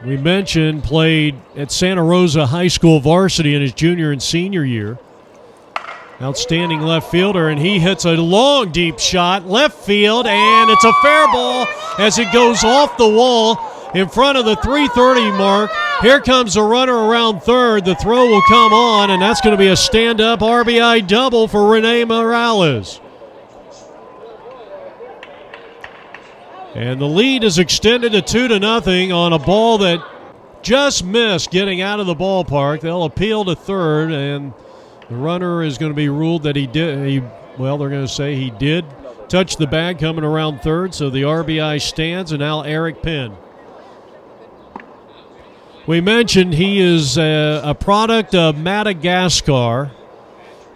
We mentioned played at Santa Rosa High School varsity in his junior and senior year. Outstanding left fielder, and he hits a long, deep shot left field, and it's a fair ball as it goes off the wall in front of the 330 mark. Here comes a runner around third. The throw will come on, and that's going to be a stand-up RBI double for Rene Morales. And the lead is extended to 2-0 on a ball that just missed getting out of the ballpark. They'll appeal to third, and the runner is going to be ruled that they're going to say he did touch the bag coming around third, so the RBI stands, and now Eric Penn. We mentioned he is a product of Madagascar,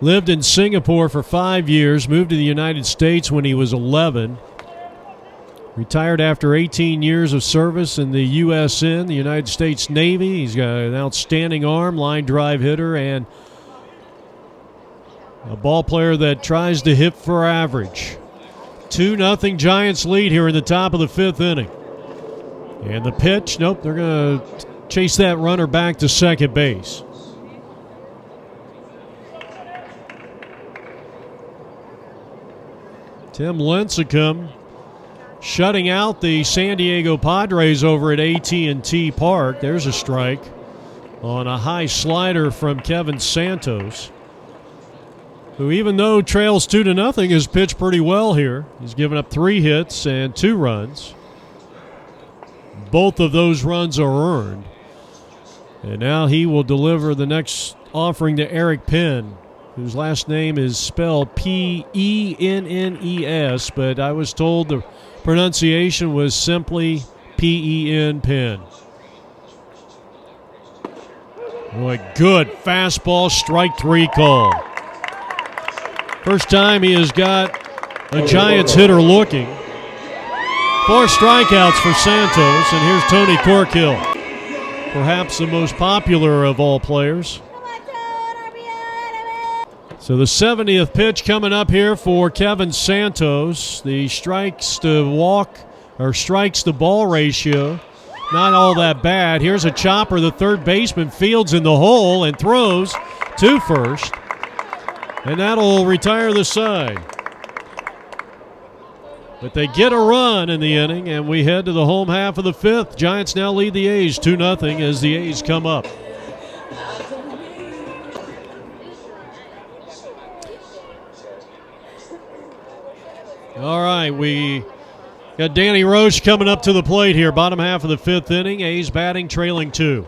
lived in Singapore for 5 years, moved to the United States when he was 11, retired after 18 years of service in the USN, the United States Navy. He's got an outstanding arm, line drive hitter, and a ball player that tries to hit for average. 2-0 Giants lead here in the top of the fifth inning. And the pitch, nope, they're going to chase that runner back to second base. Tim Lincecum shutting out the San Diego Padres over at AT Park. There's a strike on a high slider from Kevin Santos, who, even though trails 2-0, has pitched pretty well here. He's given up 3 hits and 2 runs. Both of those runs are earned. And now he will deliver the next offering to Eric Penn, whose last name is spelled Pennes, but I was told the pronunciation was simply Pen, Penn. Boy, good fastball, strike 3 call. First time he has got a Giants hitter looking. 4 strikeouts for Santos, and here's Tony Corkill, perhaps the most popular of all players. So the 70th pitch coming up here for Kevin Santos. The strikes to walk or strikes to ball ratio, not all that bad. Here's a chopper. The third baseman fields in the hole and throws to first, and that'll retire the side. But they get a run in the inning, and we head to the home half of the 5th. Giants now lead the A's 2-0 as the A's come up. All right, we got Danny Roche coming up to the plate here, bottom half of the 5th inning. A's batting, trailing 2.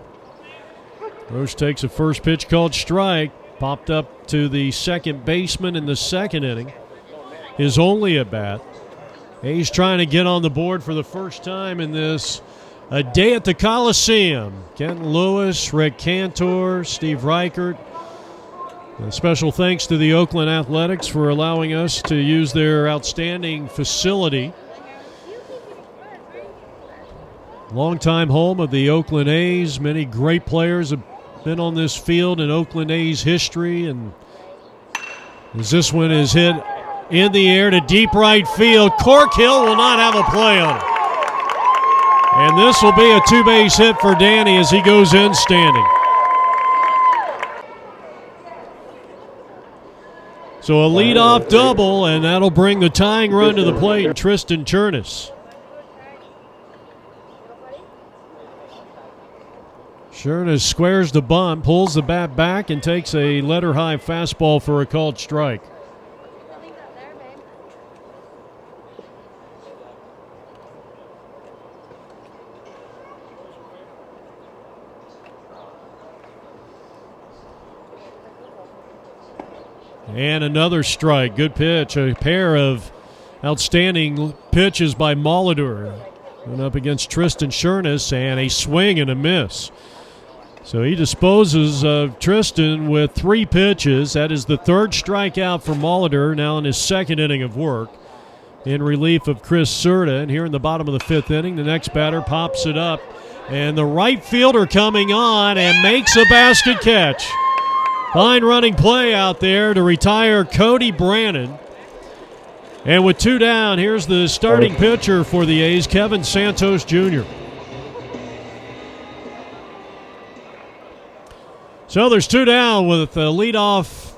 Roche takes a first pitch called strike, popped up to the second baseman in the 2nd inning. His only at bat. A's trying to get on the board for the first time in this a day at the Coliseum. Kenton Lewis, Rick Cantor, Steve Reichert. A special thanks to the Oakland Athletics for allowing us to use their outstanding facility. Longtime home of the Oakland A's. Many great players have been on this field in Oakland A's history. And as this one is hit in the air to deep right field, Corkill will not have a play on it. And this will be a 2-base hit for Danny as he goes in standing. So a leadoff double, and that'll bring the tying run to the plate, Tristan Chernis. Chernis squares the bunt, pulls the bat back, and takes a letter-high fastball for a called strike. And another strike. Good pitch. A pair of outstanding pitches by Molitor. Went up against Tristan Chernis, and a swing and a miss. So he disposes of Tristan with 3 pitches. That is the 3rd strikeout for Molitor, now in his 2nd inning of work, in relief of Chris Serta. And here in the bottom of the 5th inning, the next batter pops it up. And the right fielder coming on and makes a basket catch. Fine running play out there to retire Cody Brannon. And with 2 down, here's the starting pitcher for the A's, Kevin Santos Jr. So there's 2 down with a leadoff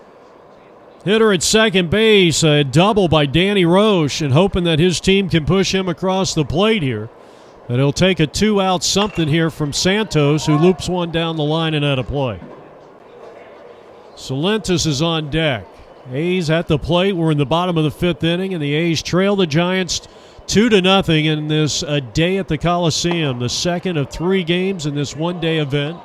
hitter at second base, a double by Danny Roche, and hoping that his team can push him across the plate here. But he'll take a 2-out something here from Santos, who loops one down the line and out of play. Salentis is on deck. A's at the plate. We're in the bottom of the 5th inning, and the A's trail the Giants 2-0 in this a day at the Coliseum, the 2nd of 3 games in this one-day event.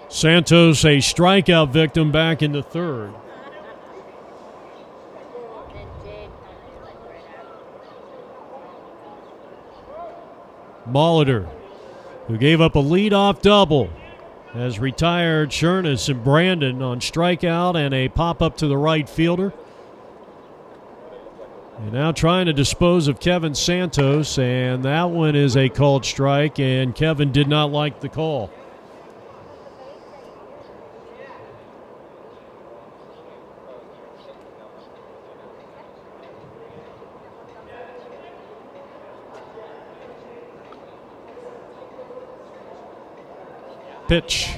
Santos, a strikeout victim, back in the 3rd. Molitor, who gave up a leadoff double, has retired Chernis and Brandon on strikeout and a pop-up to the right fielder. And now trying to dispose of Kevin Santos, and that one is a called strike, and Kevin did not like the call. Pitch.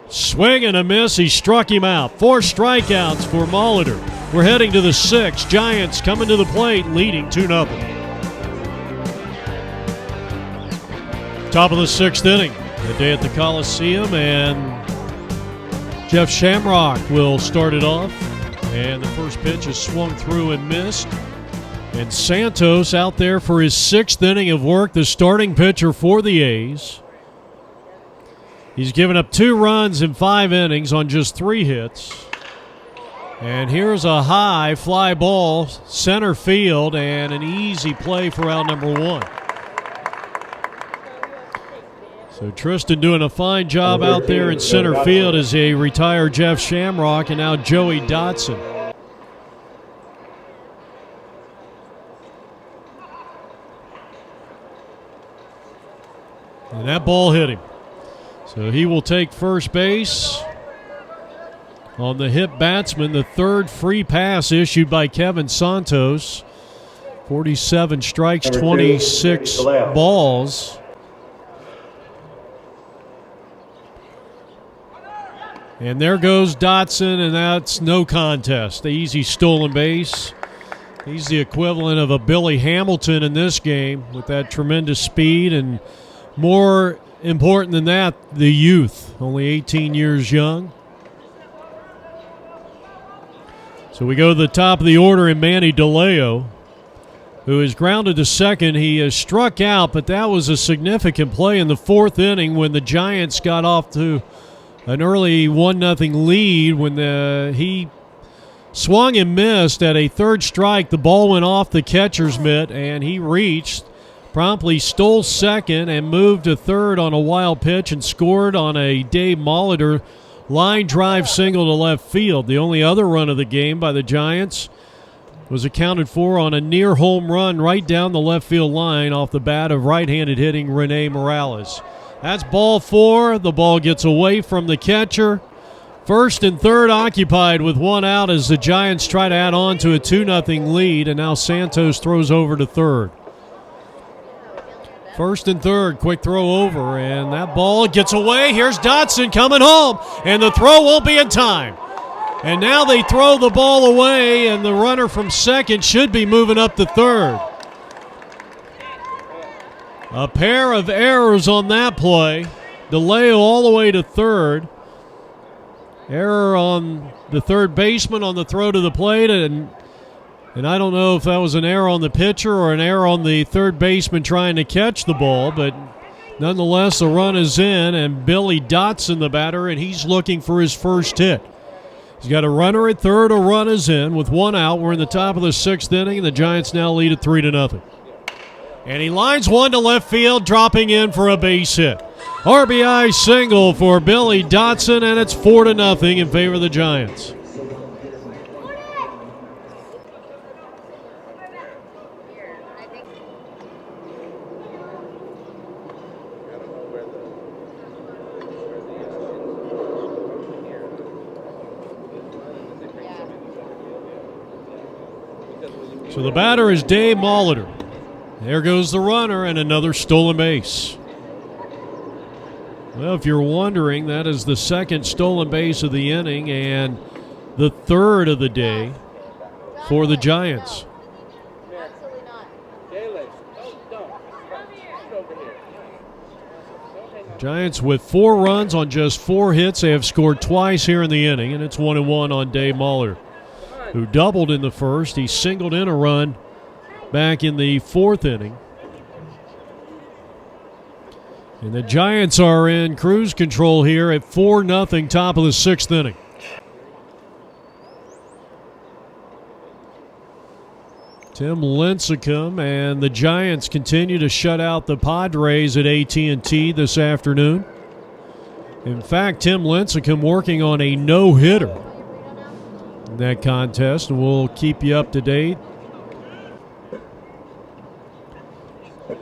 Swing and a miss. He struck him out. 4 strikeouts for Molitor. We're heading to the 6th. Giants coming to the plate, leading 2-0. Top of the 6th inning. The day at the Coliseum, and Jeff Shamrock will start it off. And the first pitch is swung through and missed. And Santos out there for his 6th inning of work, the starting pitcher for the A's. He's given up 2 runs in 5 innings on just 3 hits. And here's a high fly ball, center field, and an easy play for out number 1. So Tristan doing a fine job out there in center field as a retired Jeff Shamrock, and now Joey Dotson. And that ball hit him. So he will take first base on the hit batsman. The 3rd free pass issued by Kevin Santos. 47 strikes, 26 balls. And there goes Dotson, and that's no contest. The easy stolen base. He's the equivalent of a Billy Hamilton in this game with that tremendous speed, and more important than that, the youth, only 18 years young. So we go to the top of the order in Manny Delwo, who is grounded to second. He is struck out, but that was a significant play in the 4th inning when the Giants got off to an early 1-0 lead when he swung and missed at a 3rd strike. The ball went off the catcher's mitt, and he reached, promptly stole second, and moved to third on a wild pitch and scored on a Dave Molitor line drive single to left field. The only other run of the game by the Giants was accounted for on a near home run right down the left field line off the bat of right-handed hitting Rene Morales. That's ball 4. The ball gets away from the catcher. 1st and 3rd occupied with 1 out as the Giants try to add on to a 2-0 lead, and now Santos throws over to 3rd. 1st and 3rd, quick throw over, and that ball gets away. Here's Dotson coming home, and the throw won't be in time. And now they throw the ball away, and the runner from second should be moving up to 3rd. A pair of errors on that play. Delwo all the way to 3rd. Error on the 3rd baseman on the throw to the plate, and I don't know if that was an error on the pitcher or an error on the 3rd baseman trying to catch the ball, but nonetheless, the run is in, and Billy Dotson, the batter, and he's looking for his first hit. He's got a runner at 3rd, a run is in with 1 out. We're in the top of the 6th inning, and the Giants now lead at 3-0. And he lines one to left field, dropping in for a base hit. RBI single for Billy Dotson, and it's 4-0 in favor of the Giants. So the batter is Dave Molitor. There goes the runner, and another stolen base. Well, if you're wondering, that is the 2nd stolen base of the inning and the 3rd of the day for the Giants. Giants with 4 runs on just 4 hits. They have scored twice here in the inning, and it's 1-1 on Dave Molitor, who doubled in the 1st. He singled in a run back in the 4th inning. And the Giants are in cruise control here at 4-0, top of the 6th inning. Tim Lincecum and the Giants continue to shut out the Padres at AT&T this afternoon. In fact, Tim Lincecum working on a no-hitter in that contest, and we'll keep you up to date.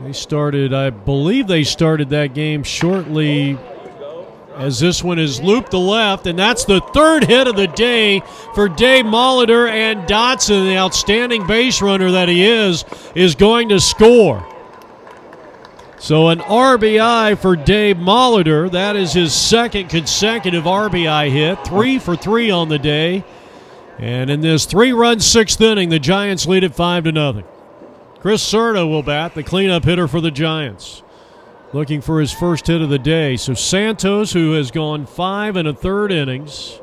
I believe they started that game shortly as this one is looped to left, and that's the 3rd hit of the day for Dave Molitor, and Dotson, the outstanding base runner that he is going to score. So an RBI for Dave Molitor. That is his 2nd consecutive RBI hit, 3 for 3 on the day. And in this 3-run 6th inning, the Giants lead at 5-0. Chris Serta will bat, the cleanup hitter for the Giants, looking for his first hit of the day. So Santos, who has gone 5 1/3 innings,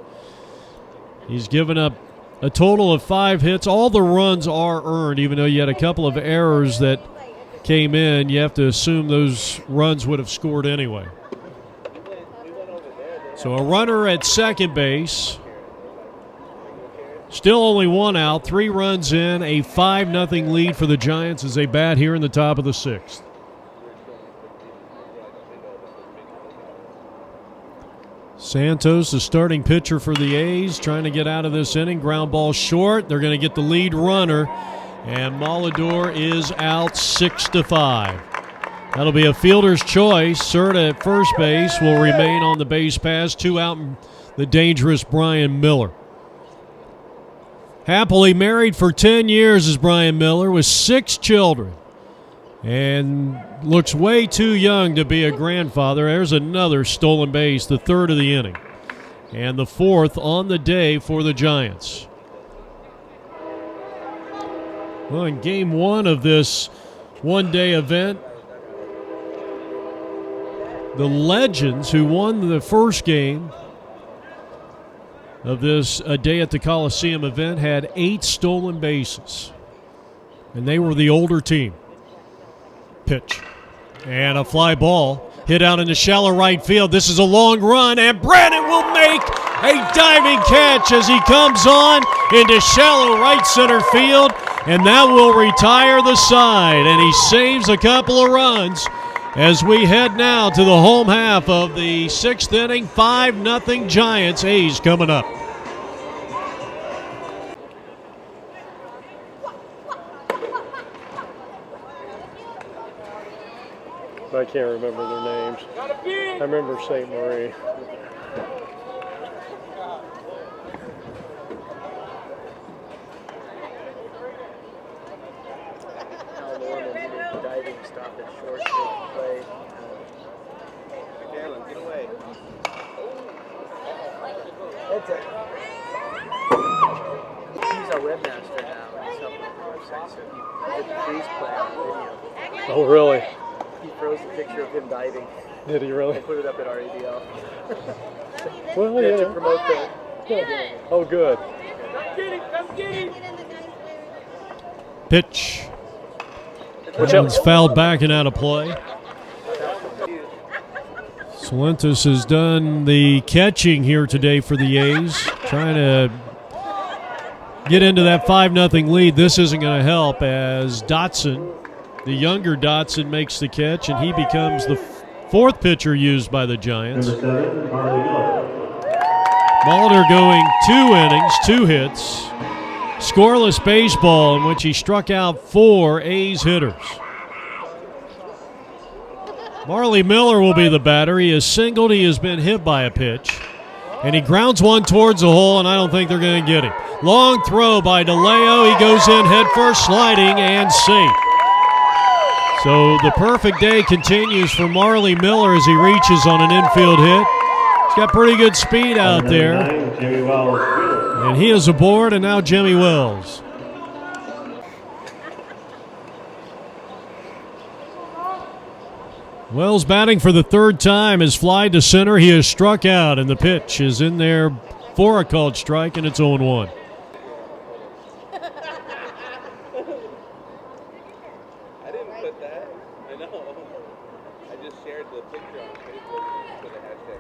he's given up a total of 5 hits. All the runs are earned, even though you had a couple of errors that came in. You have to assume those runs would have scored anyway. So a runner at second base. Still only one out, 3 runs in, a 5-0 lead for the Giants as they bat here in the top of the 6th. Santos, the starting pitcher for the A's, trying to get out of this inning. Ground ball short. They're going to get the lead runner, and Malador is out 6-5. That'll be a fielder's choice. Serta at first base will remain on the base pass. 2 out, and the dangerous Brian Miller. Happily married for 10 years is Brian Miller with 6 children. And looks way too young to be a grandfather. There's another stolen base, the 3rd of the inning. And the 4th on the day for the Giants. Well, in game 1 of this one-day event, the Legends, who won the first game of this A Day at the Coliseum event, had 8 stolen bases. And they were the older team. Pitch. And a fly ball hit out into shallow right field. This is a long run, and Brandon will make a diving catch as he comes on into shallow right center field, and that will retire the side, and he saves a couple of runs as we head now to the home half of the 6th inning. 5-0 Giants. A's coming up. I can't remember their names. I remember St. Marie. Diving stop at short play. Get away. He's our webmaster now. He's helping with the website, so he did the freeze play on video. Oh, really? He froze the picture of him diving Did he really? and put it up at REBL. Well, Yeah, to yeah. promote the. Oh, good. Come get him! Pitch. Watch That one's out. fouled back and out of play. Salentos has done the catching here today for the A's, trying to get into that 5-0 lead. This isn't going to help as Dotson, the younger Dotson, makes the catch, and he becomes the 4th pitcher used by the Giants. Molitor going 2 innings, 2 hits, scoreless baseball in which he struck out 4 A's hitters. Marley Miller will be the batter. He has singled. He has been hit by a pitch, and he grounds one towards the hole, and I don't think they're going to get him. Long throw by DeLeo. He goes in head first, sliding, and safe. So the perfect day continues for Marley Miller as he reaches on an infield hit. He's got pretty good speed out there. And he is aboard, and now Jimmy Wells. Wells batting for the 3rd time is fly to center. He has struck out, and the pitch is in there for a called strike, and it's 0-1. I didn't put that. I know. I just shared the picture on Facebook with the hashtag.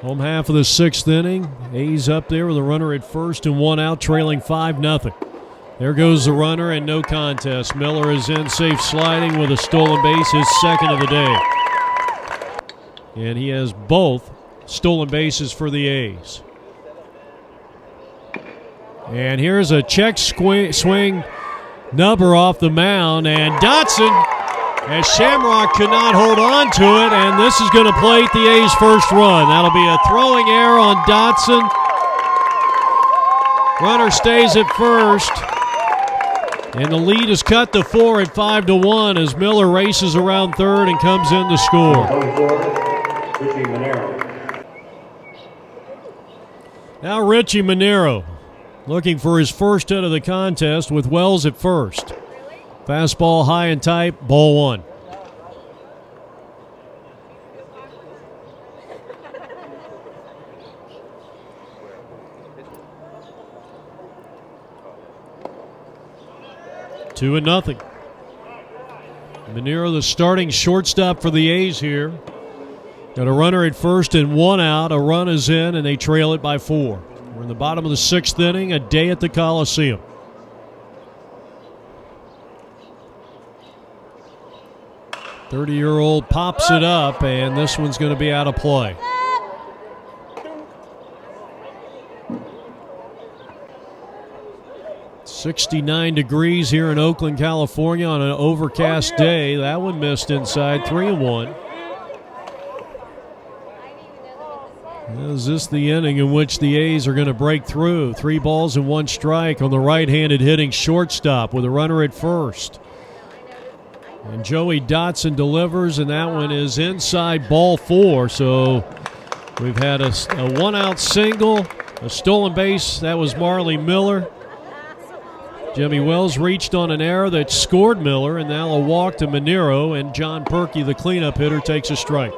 Home half of the 6th inning. A's up there with a runner at first and 1 out, trailing 5-0. There goes the runner, and no contest. Miller is in, safe sliding with a stolen base, his 2nd of the day. And he has both stolen bases for the A's. And here's a check swing number off the mound, and Dotson, as Shamrock could not hold on to it, and this is going to plate the A's first run. That'll be a throwing error on Dotson. Runner stays at first, and the lead is cut to 4 at 5-1 as Miller races around third and comes in to score. Now Richie Monero looking for his first hit of the contest with Wells at first. Fastball high and tight, ball 1. Two and nothing. Monero, the starting shortstop for the A's here. Got a runner at first and one out. A run is in, and they trail it by 4. We're in the bottom of the 6th inning, a day at the Coliseum. "30-year-old pops it up, and this one's going to be out of play. "69 degrees here in Oakland, California on an overcast day." That one missed inside, 3-1. Is this the inning in which the A's are going to break through? 3 balls and 1 strike on the right-handed hitting shortstop with a runner at first. And Joey Dotson delivers, and that one is inside, ball 4. So we've had a one-out single, a stolen base. That was Marley Miller. Jimmy Wells reached on an error that scored Miller, and now a walk to Manero, and John Perky, the cleanup hitter, takes a strike.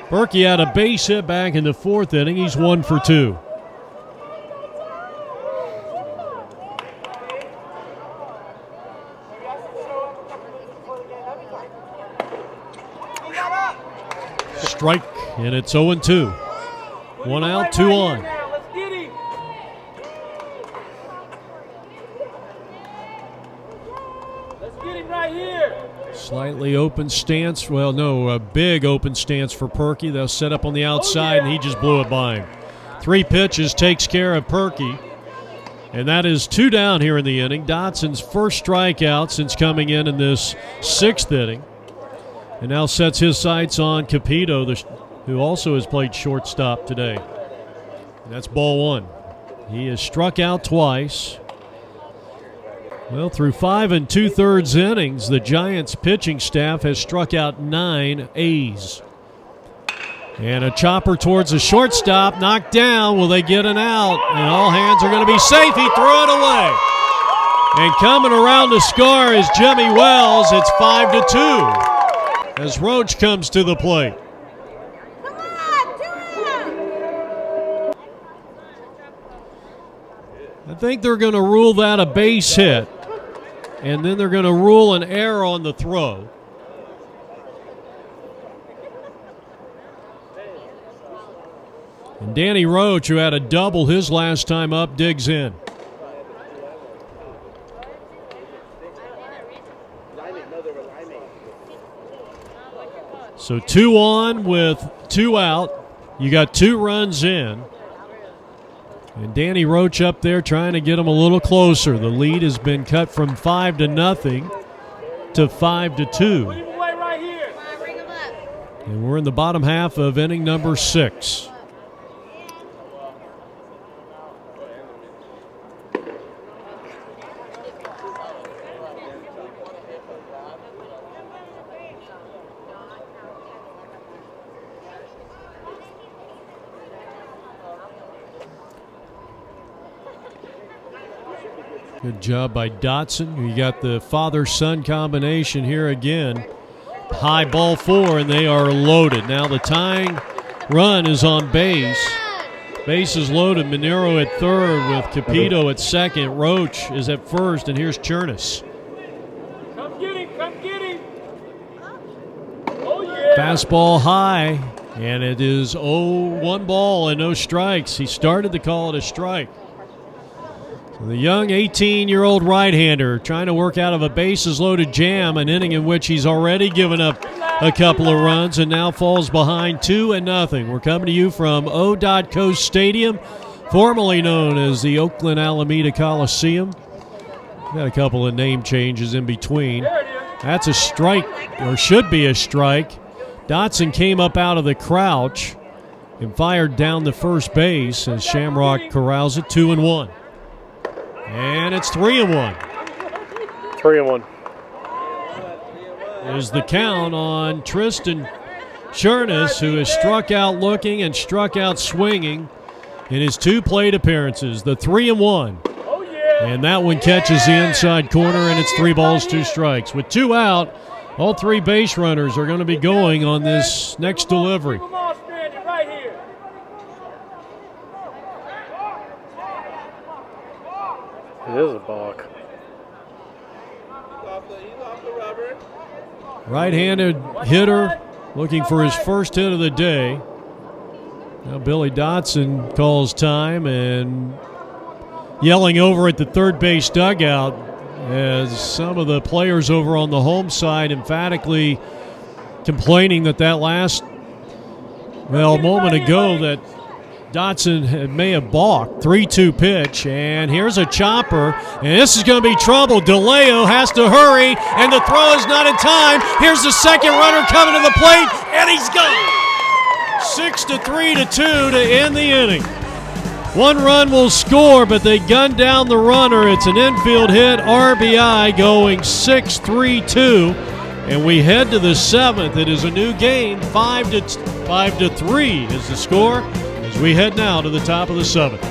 Perky had a base hit back in the 4th inning. He's 1 for 2. Strike, and it's 0-2. 1 out, 2 on. Slightly open stance. Well, no, a big open stance for Perky. They'll set up on the outside, and he just blew it by him. 3 pitches takes care of Perky. And that is 2 down here in the inning. Dotson's first strikeout since coming in this 6th inning. And now sets his sights on Capito, who also has played shortstop today. And that's ball 1. He has struck out twice. Well, through 5 2/3 innings, the Giants pitching staff has struck out 9 A's. And a chopper towards the shortstop, knocked down. Will they get an out? And all hands are going to be safe. He threw it away. And coming around to score is Jimmy Wells. It's 5-2 as Roach comes to the plate. I think they're going to rule that a base hit, and then they're going to rule an error on the throw. And Danny Roach, who had a double his last time up, digs in. So 2 on with 2 out. You got 2 runs in. And Danny Roach up there trying to get him a little closer. The lead has been cut from 5-0 to 5-2. And we're in the bottom half of inning number 6. Good job by Dotson. You got the father-son combination here again. High ball 4, and they are loaded. Now the tying run is on base. Base is loaded. Manero at third with Capito at second. Roach is at first, and here's Chernus. Come get him, come get him. Oh, yeah. Fastball high, and it is 1 ball and no strikes. He started to call it a strike. The young 18-year-old right-hander trying to work out of a bases-loaded jam, an inning in which he's already given up a couple of runs and now falls behind 2-0. We're coming to you from O.Coast Stadium, formerly known as the Oakland Alameda Coliseum. Got a couple of name changes in between. That's a strike, or should be a strike. Dotson came up out of the crouch and fired down the first base as Shamrock corrals it 2-1. And it's 3-1. 3-1. Is the count on Tristan Chernus, who has struck out looking and struck out swinging in his 2 plate appearances. The 3-1. And that one catches the inside corner, and it's 3 balls, 2 strikes. With 2 out, all 3 base runners are going to be going on this next delivery. It is a balk. He's off the rubber. Right-handed hitter looking for his first hit of the day. Now Billy Dotson calls time and yelling over at the third base dugout as some of the players over on the home side emphatically complaining that last, well, a moment ago that Dotson may have balked. 3-2 pitch, and here's a chopper, and this is going to be trouble. DeLeo has to hurry, and the throw is not in time. Here's the second runner coming to the plate, and he's gone. 6-3-2 to end the inning. One run will score, but they gun down the runner. It's an infield hit, RBI, going 6-3-2, and we head to the seventh. It is a new game. 5-3 is the score. As we head now to the top of the seventh.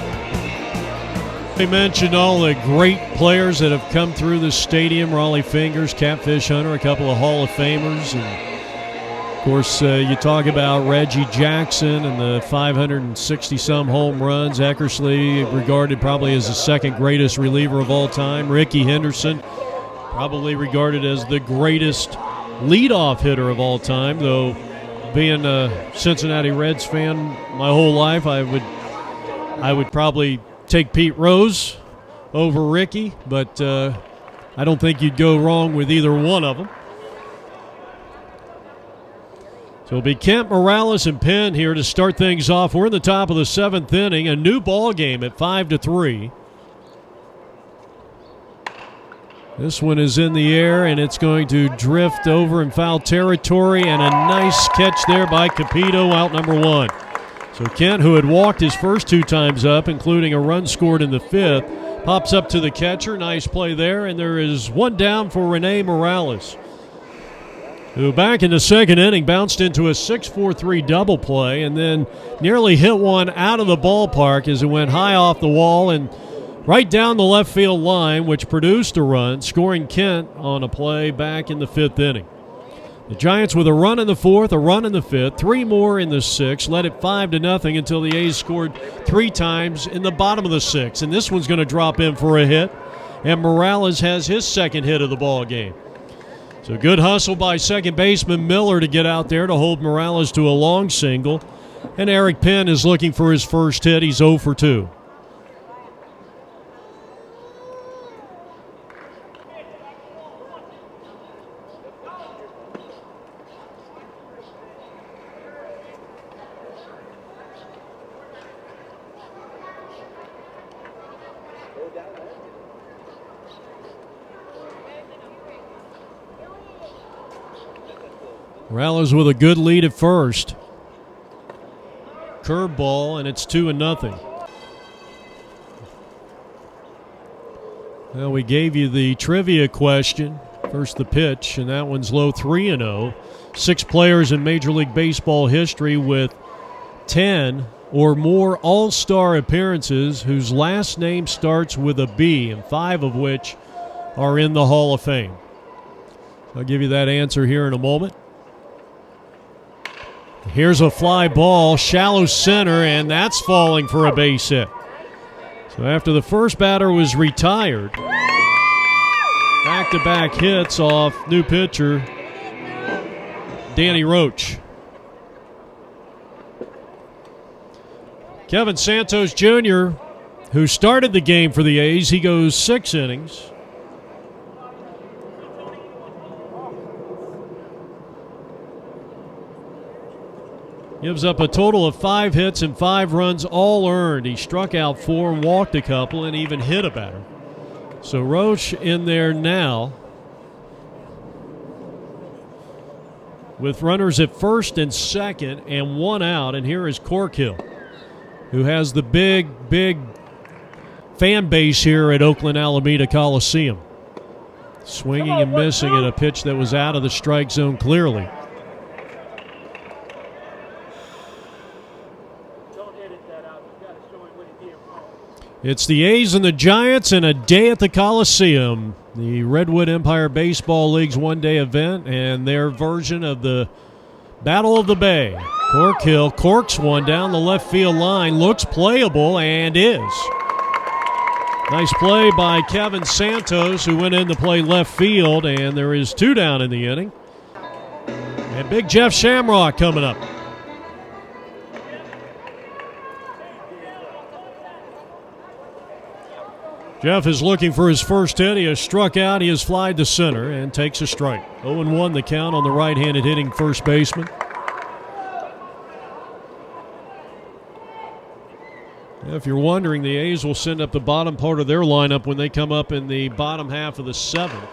We mentioned all the great players that have come through this stadium. Raleigh Fingers, Catfish Hunter, a couple of Hall of Famers. And, of course, you talk about Reggie Jackson and the 560-some home runs. Eckersley, regarded probably as the second greatest reliever of all time. Ricky Henderson, probably regarded as the greatest leadoff hitter of all time, though being a Cincinnati Reds fan my whole life, I would probably take Pete Rose over Ricky, but I don't think you'd go wrong with either one of them. So it'll be Kent, Morales, and Penn here to start things off. We're in the top of the seventh inning, a new ball game at 5-3. This one is in the air, and it's going to drift over in foul territory, and a nice catch there by Capito, out number one. So Kent, who had walked his first two times up, including a run scored in the fifth, pops up to the catcher. Nice play there, and there is one down for Rene Morales, who back in the second inning bounced into a 6-4-3 double play and then nearly hit one out of the ballpark as it went high off the wall and right down the left field line, which produced a run, scoring Kent on a play back in the fifth inning. The Giants with a run in the fourth, a run in the fifth, three more in the sixth, led it 5-0 until the A's scored three times in the bottom of the sixth. And this one's going to drop in for a hit, and Morales has his second hit of the ball game. So good hustle by second baseman Miller to get out there to hold Morales to a long single. And Eric Penn is looking for his first hit. He's 0 for 2. Morales with a good lead at first. Curveball, and it's 2-0. Well, we gave you the trivia question. First the pitch, and that one's low, 3-0. 6 players in Major League Baseball history with 10 or more all-star appearances whose last name starts with a B, and 5 of which are in the Hall of Fame. I'll give you that answer here in a moment. Here's a fly ball, shallow center, and that's falling for a base hit. So after the first batter was retired, back-to-back hits off new pitcher Danny Roach. Kevin Santos Jr., who started the game for the A's, he goes 6 innings. Gives up a total of 5 hits and 5 runs, all earned. He struck out 4, walked a couple, and even hit a batter. So Roach in there now with runners at first and second and 1 out. And here is Corkill, who has the big fan base here at Oakland Alameda Coliseum. Swinging and missing at a pitch that was out of the strike zone clearly. It's the A's and the Giants in a day at the Coliseum, the Redwood Empire Baseball League's one-day event and their version of the Battle of the Bay. Corkill corks one down the left field line, looks playable, and is. Nice play by Kevin Santos, who went in to play left field, and there is 2 down in the inning. And big Jeff Shamrock coming up. Jeff is looking for his first hit. He has struck out. He has flied to center and takes a strike. 0-1 the count on the right-handed hitting first baseman. If you're wondering, the A's will send up the bottom part of their lineup when they come up in the bottom half of the seventh.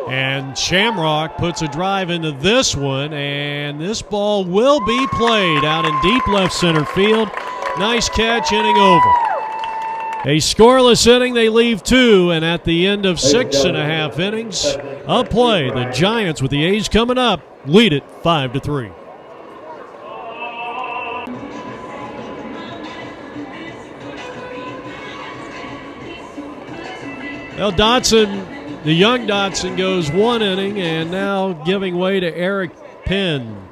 And Shamrock puts a drive into this one, and this ball will be played out in deep left center field. Nice catch, inning over. A scoreless inning, they leave two, and at the end of 6.5 innings of play, the Giants, with the A's coming up, lead it 5-3. Well, Dotson, the young Dotson, goes 1 inning, and now giving way to Eric Penn.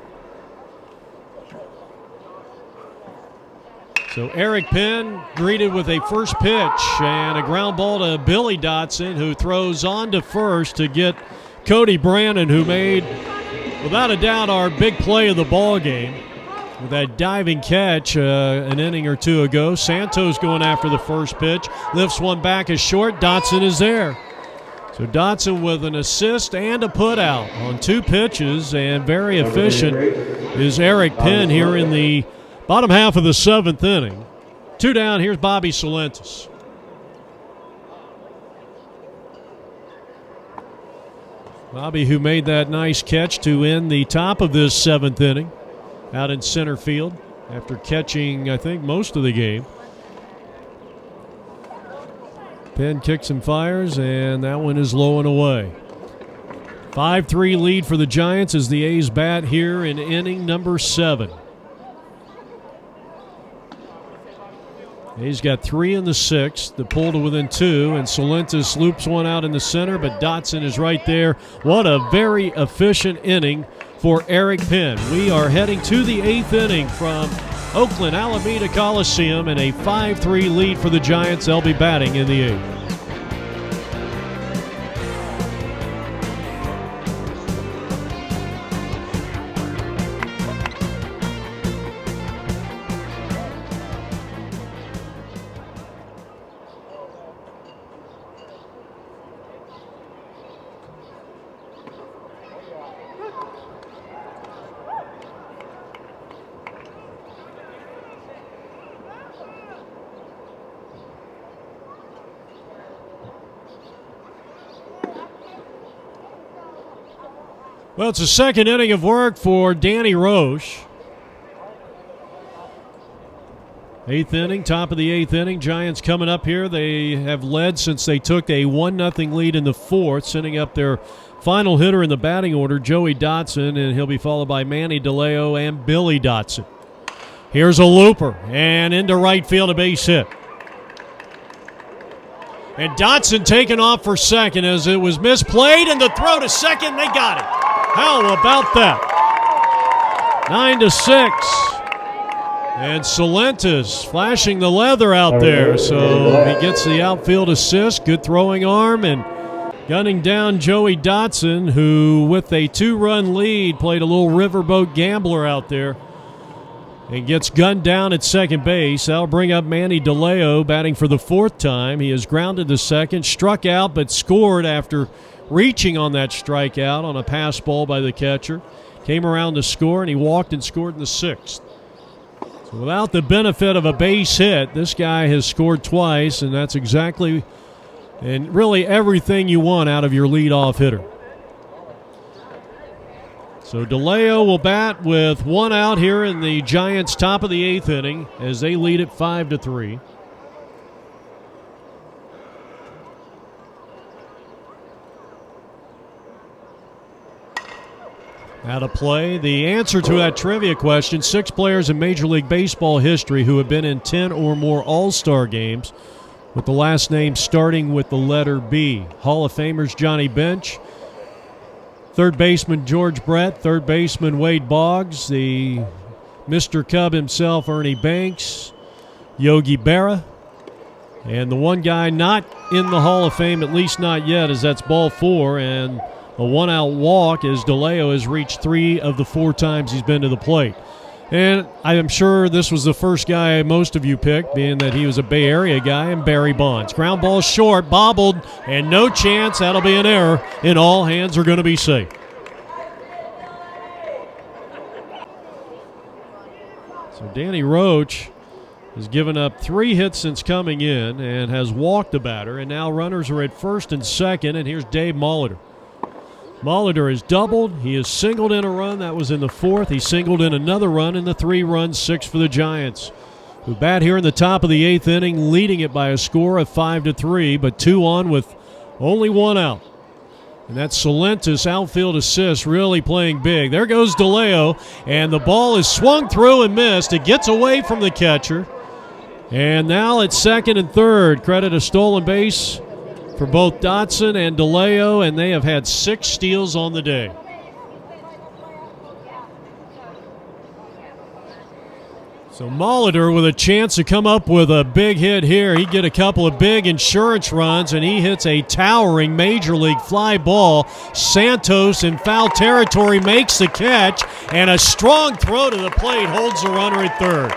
So Eric Penn greeted with a first pitch and a ground ball to Billy Dotson, who throws on to first to get Cody Brandon, who made, without a doubt, our big play of the ball game with that diving catch an inning or two ago. Santos going after the first pitch, lifts one back as short. Dotson is there. So Dotson with an assist and a putout on 2 pitches, and very efficient is Eric Penn here in the bottom half of the 7th inning. 2 down, here's Bobby Salentis. Bobby, who made that nice catch to end the top of this 7th inning out in center field after catching, I think, most of the game. Penn kicks and fires, and that one is low and away. 5-3 lead for the Giants as the A's bat here in inning number 7. He's got 3 in the 6th. The pull to within 2, and Salentis loops one out in the center, but Dotson is right there. What a very efficient inning for Eric Penn. We are heading to the 8th inning from Oakland Alameda Coliseum, and a 5-3 lead for the Giants. They'll be batting in the 8th. Well, it's the 2nd inning of work for Danny Roche. 8th inning, top of the 8th inning. Giants coming up here. They have led since they took a 1-0 lead in the 4th, sending up their final hitter in the batting order, Joey Dotson, and he'll be followed by Manny Delwo and Billy Dotson. Here's a looper, and into right field, a base hit. And Dotson taken off for second as it was misplayed, and the throw to second, they got it. How about that? 9-6. And Salentis flashing the leather out there. So he gets the outfield assist. Good throwing arm, and gunning down Joey Dotson, who with a 2-run lead played a little riverboat gambler out there and gets gunned down at second base. That'll bring up Manny Delwo batting for the 4th time. He has grounded to second, struck out, but scored after reaching on that strikeout on a pass ball by the catcher. Came around to score, and he walked and scored in the 6th. So without the benefit of a base hit, this guy has scored twice, and that's exactly and really everything you want out of your leadoff hitter. So Delwo will bat with 1 out here in the Giants' top of the 8th inning as they lead it 5-3. Out of play. The answer to that trivia question: 6 players in Major League Baseball history who have been in 10 or more All-Star games with the last name starting with the letter B. Hall of Famers Johnny Bench, third baseman George Brett, third baseman Wade Boggs, the Mr. Cub himself Ernie Banks, Yogi Berra, and the one guy not in the Hall of Fame, at least not yet, is that's ball 4, and a one-out walk as Delwo has reached 3 of the 4 times he's been to the plate. And I am sure this was the first guy most of you picked, being that he was a Bay Area guy, and Barry Bonds. Ground ball short, bobbled, and no chance. That'll be an error, and all hands are going to be safe. So Danny Roach has given up 3 hits since coming in and has walked the batter, and now runners are at first and second, and here's Dave Molitor. Molitor has doubled. He has singled in a run. That was in the 4th. He singled in another run in the 3-run 6 for the Giants, who bat here in the top of the 8th inning, leading it by a score of 5-3, but 2 on with only 1 out. And that Salentis outfield assist really playing big. There goes Delwo, and the ball is swung through and missed. It gets away from the catcher. And now it's second and third. Credit a stolen base for both Dotson and Delwo, and they have had 6 steals on the day. So Molitor with a chance to come up with a big hit here. He'd get a couple of big insurance runs, and he hits a towering major league fly ball. Santos in foul territory makes the catch, and a strong throw to the plate holds the runner at third.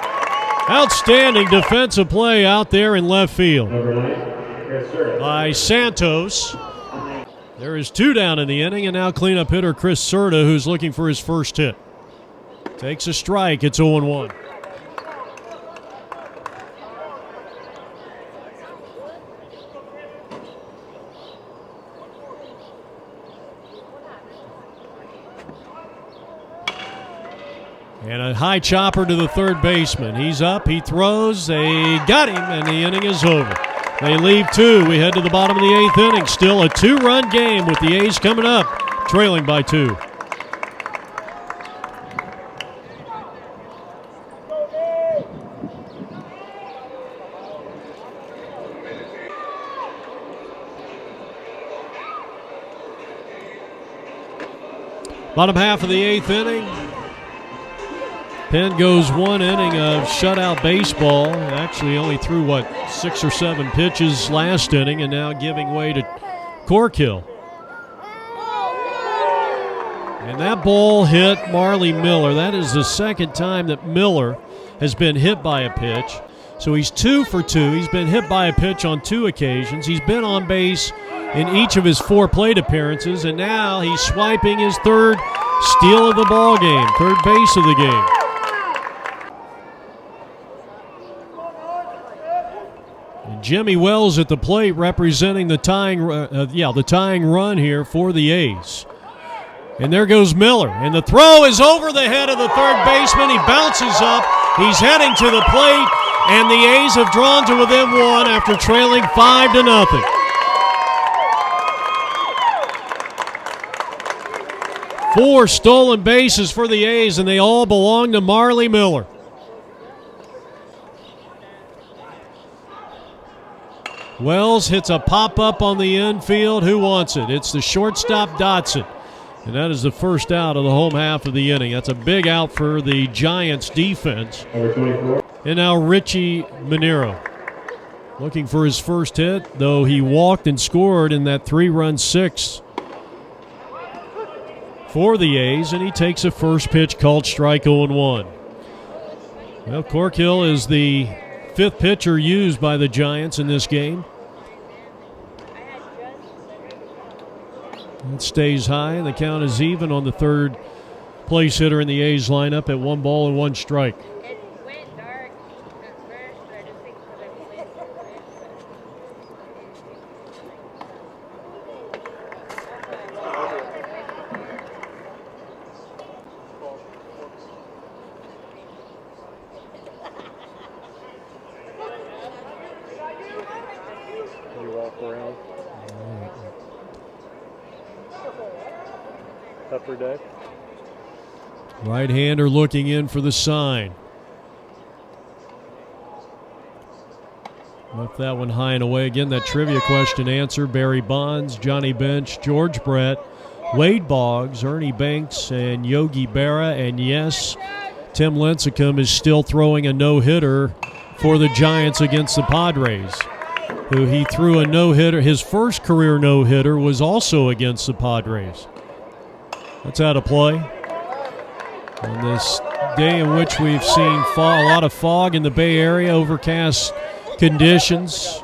Outstanding defensive play out there in left field by Santos. There is 2 down in the inning, and now cleanup hitter Chris Serta, who's looking for his first hit. Takes a strike. It's 0-1. And a high chopper to the third baseman. He's up, he throws, they got him, and the inning is over. They leave 2. We head to the bottom of the 8th inning. Still a 2-run game with the A's coming up, trailing by 2. Bottom half of the 8th inning. Penn goes 1 inning of shutout baseball. Actually only threw, 6 or 7 pitches last inning, and now giving way to Corkill. And that ball hit Marley Miller. That is the second time that Miller has been hit by a pitch. So he's 2 for 2. He's been hit by a pitch on 2 occasions. He's been on base in each of his 4 plate appearances, and now he's swiping his 3rd steal of the ball game, 3rd base of the game. Jimmy Wells at the plate representing the tying run here for the A's. And there goes Miller, and the throw is over the head of the third baseman. He bounces up, he's heading to the plate, and the A's have drawn to within 1 after trailing 5-0. Four stolen bases for the A's, and they all belong to Marley Miller. Wells hits a pop-up on the infield. Who wants it? It's the shortstop, Dotson. And that is the first out of the home half of the inning. That's a big out for the Giants defense. And now Richie Minero looking for his first hit, though he walked and scored in that 3-run 6 for the A's, and he takes a first pitch called strike 0-1. Well, Corkill is the 5th pitcher used by the Giants in this game. It stays high, and the count is even on the 3rd place hitter in the A's lineup at 1 ball and 1 strike. It went dark at first, but I just think because I was late. You walk around. Upper deck. Right-hander looking in for the sign. Left that one high and away. Again, that trivia question answer. Barry Bonds, Johnny Bench, George Brett, Wade Boggs, Ernie Banks, and Yogi Berra. And yes, Tim Lincecum is still throwing a no-hitter for the Giants against the Padres. who he threw a no-hitter. His first career no-hitter was also against the Padres. That's out of play. On this day in which we've seen a lot of fog in the Bay Area, overcast conditions,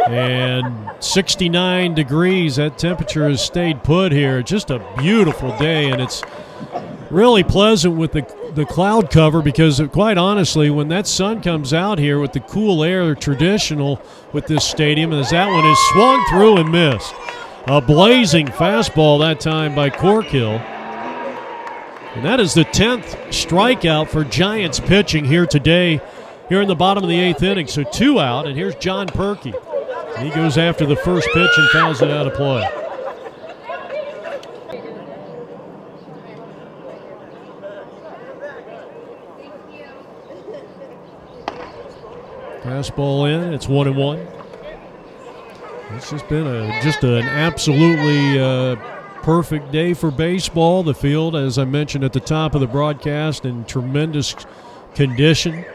and 69 degrees. That temperature has stayed put here. Just a beautiful day, and it's really pleasant with the cloud cover because, quite honestly, when that sun comes out here with the cool air traditional with this stadium, as that one is swung through and missed. A blazing fastball that time by Corkill. And that is the 10th strikeout for Giants pitching here today, here in the bottom of the 8th inning. So 2 out, and here's John Perky. He goes after the first pitch and fouls it out of play. Fastball in, it's 1-1. It's just been an absolutely perfect day for baseball. The field, as I mentioned at the top of the broadcast, in tremendous condition.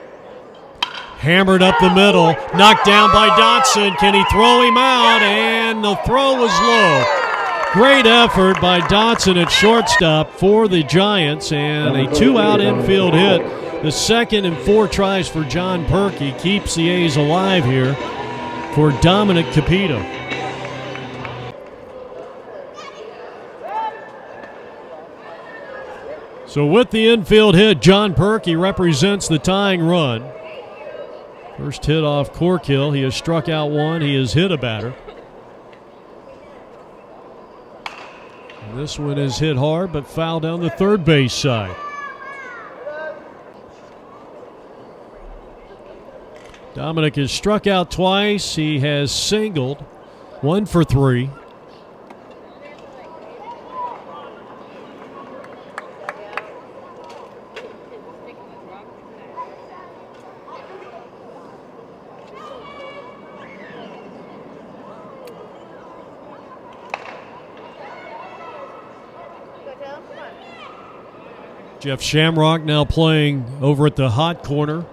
Hammered up the middle, knocked down by Dotson. Can he throw him out? And the throw was low. Great effort by Dotson at shortstop for the Giants, and a 2-out infield hit. The second and 4 tries for John Perky keeps the A's alive here for Dominic Capito. So with the infield hit, John Perky represents the tying run. First hit off Corkill. He has struck out 1. He has hit a batter. And this one is hit hard, but foul down the third base side. Dominic has struck out twice. He has singled 1 for 3. Jeff Shamrock now playing over at the hot corner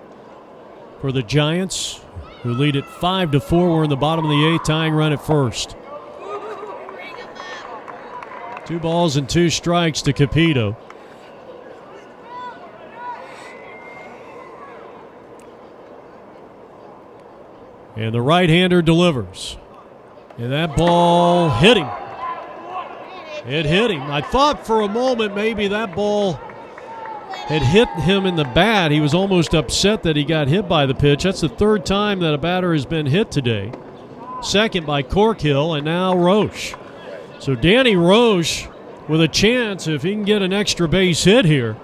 for the Giants, who lead it 5-4. We're in the bottom of the 8th, tying run at first. 2 balls and 2 strikes to Capito. And the right-hander delivers. And that ball hit him. It hit him. I thought for a moment maybe that ball had hit him in the bat. He was almost upset that he got hit by the pitch. That's the 3rd time that a batter has been hit today. Second by Corkill, and now Roche. So Danny Roche, with a chance, if he can get an extra base hit here,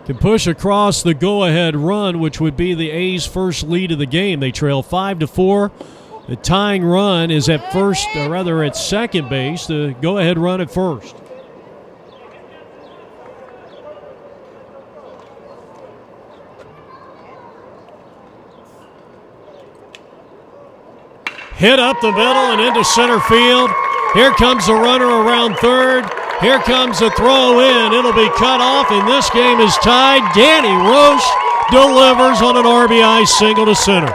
can push across the go-ahead run, which would be the A's first lead of the game. They trail 5-4. The tying run is at first, or rather at second base. The go-ahead run at first. Hit up the middle and into center field. Here comes the runner around third. Here comes the throw in. It'll be cut off, and this game is tied. Danny Roche delivers on an RBI single to center.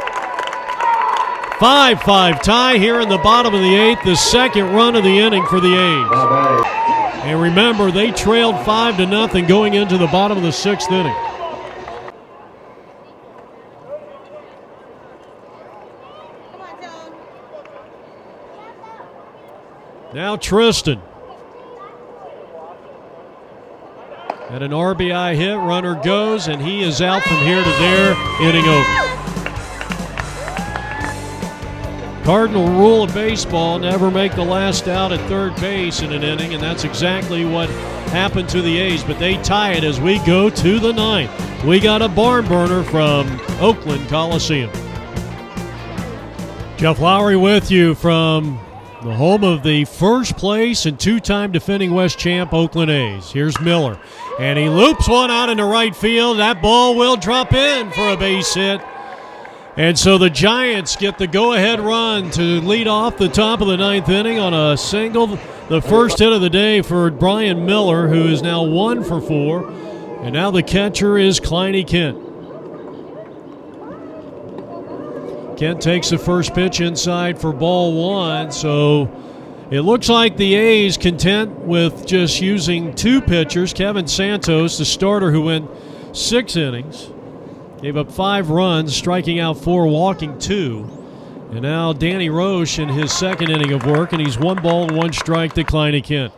5-5 tie here in the bottom of the 8th, the second run of the inning for the A's. And remember, they trailed 5-0 going into the bottom of the 6th inning. Now Tristan. At an RBI hit, runner goes, and he is out from here to there, inning over. Cardinal rule of baseball, never make the last out at third base in an inning, and that's exactly what happened to the A's, but they tie it as we go to the 9th. We got a barn burner from Oakland Coliseum. Jeff Lowery with you from the home of the first place and 2-time defending West champ Oakland A's. Here's Miller, and he loops one out into right field. That ball will drop in for a base hit. And so the Giants get the go-ahead run to lead off the top of the 9th inning on a single. The first hit of the day for Brian Miller, who is now 1 for 4. And now the catcher is Kleiny Kent. Kent takes the first pitch inside for ball one, so it looks like the A's content with just using 2 pitchers. Kevin Santos, the starter who went 6 innings, gave up 5 runs, striking out 4, walking 2. And now Danny Roche in his second inning of work, and he's 1 ball and 1 strike to Kleine Kent.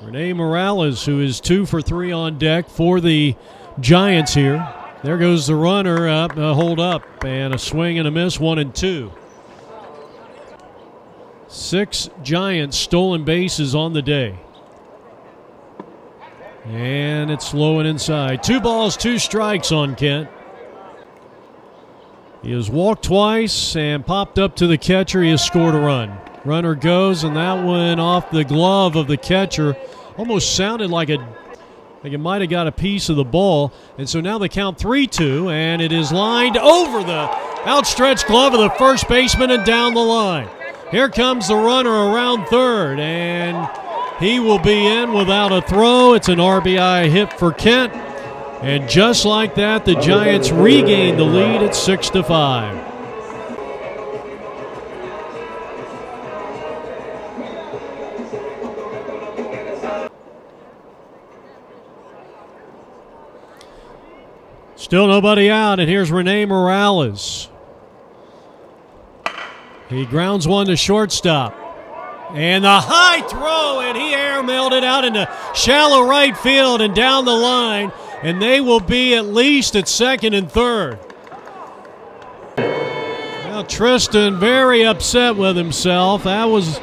Rene Morales, who is 2 for 3 on deck for the Giants here. There goes the runner up, hold up, and a swing and a miss, 1-2. 6 Giants stolen bases on the day. And it's low and inside. 2 balls, 2 strikes on Kent. He has walked twice and popped up to the catcher. He has scored a run. Runner goes, and that one off the glove of the catcher. Almost sounded like it might have got a piece of the ball. And so now they count 3-2, and it is lined over the outstretched glove of the first baseman and down the line. Here comes the runner around third, and he will be in without a throw. It's an RBI hit for Kent. And just like that, the Giants regain the lead at 6-5. Still nobody out, and here's Rene Morales. He grounds one to shortstop. And the high throw, and he airmailed it out into shallow right field and down the line. And they will be at least at second and third. Now Tristan very upset with himself. That was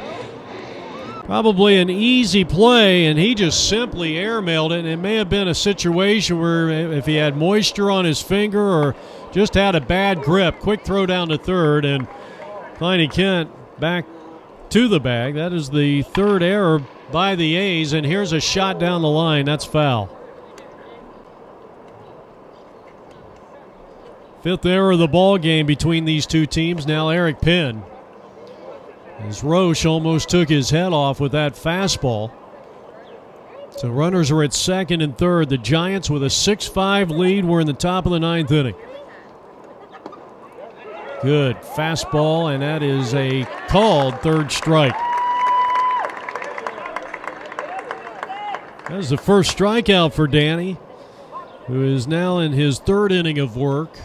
probably an easy play, and he just simply airmailed it. And it may have been a situation where if he had moisture on his finger or just had a bad grip, quick throw down to third, and Kleine Kent back to the bag. That is the 3rd error by the A's, and here's a shot down the line. That's foul. 5th error of the ball game between these 2 teams. Now Eric Penn, as Roche almost took his head off with that fastball. So runners are at second and third. The Giants with a 6-5 lead. We're in the top of the 9th inning. Good fastball, and that is a called 3rd strike. That is the first strikeout for Danny, who is now in his 3rd inning of work.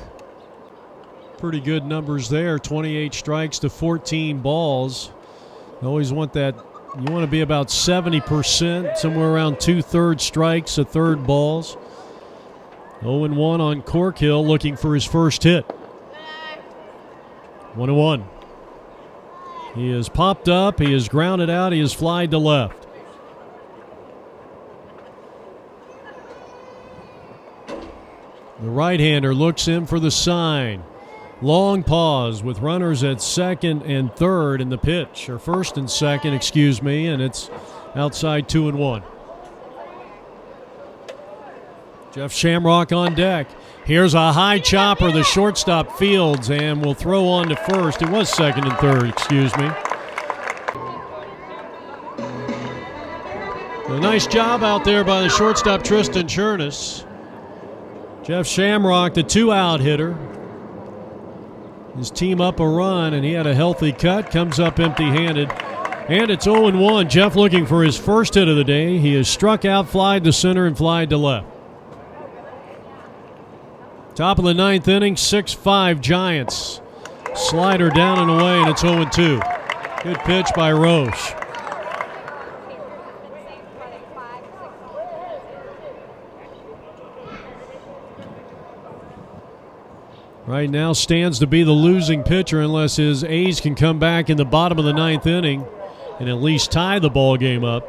Pretty good numbers there, 28 strikes to 14 balls. You always want that, you want to be about 70%, somewhere around 2/3 strikes, 1/3 balls. 0-1 on Corkhill, looking for his first hit. 1-1. He has popped up, he has grounded out, he has flied to left. The right-hander looks in for the sign. Long pause with runners at second and third in the pitch, or first and second, excuse me, and it's outside 2-1. Jeff Shamrock on deck. Here's a high chopper. The shortstop fields and will throw on to first. It was second and third, excuse me. A nice job out there by the shortstop, Tristan Chernus. Jeff Shamrock, the 2-out hitter. His team up a run, and he had a healthy cut. Comes up empty-handed. And it's 0-1. Jeff looking for his first hit of the day. He has struck out, flied to center, and flied to left. Top of the 9th inning, 6-5 Giants. Slider down and away, and it's 0-2. Good pitch by Roche. Right now stands to be the losing pitcher unless his A's can come back in the bottom of the 9th inning and at least tie the ball game up.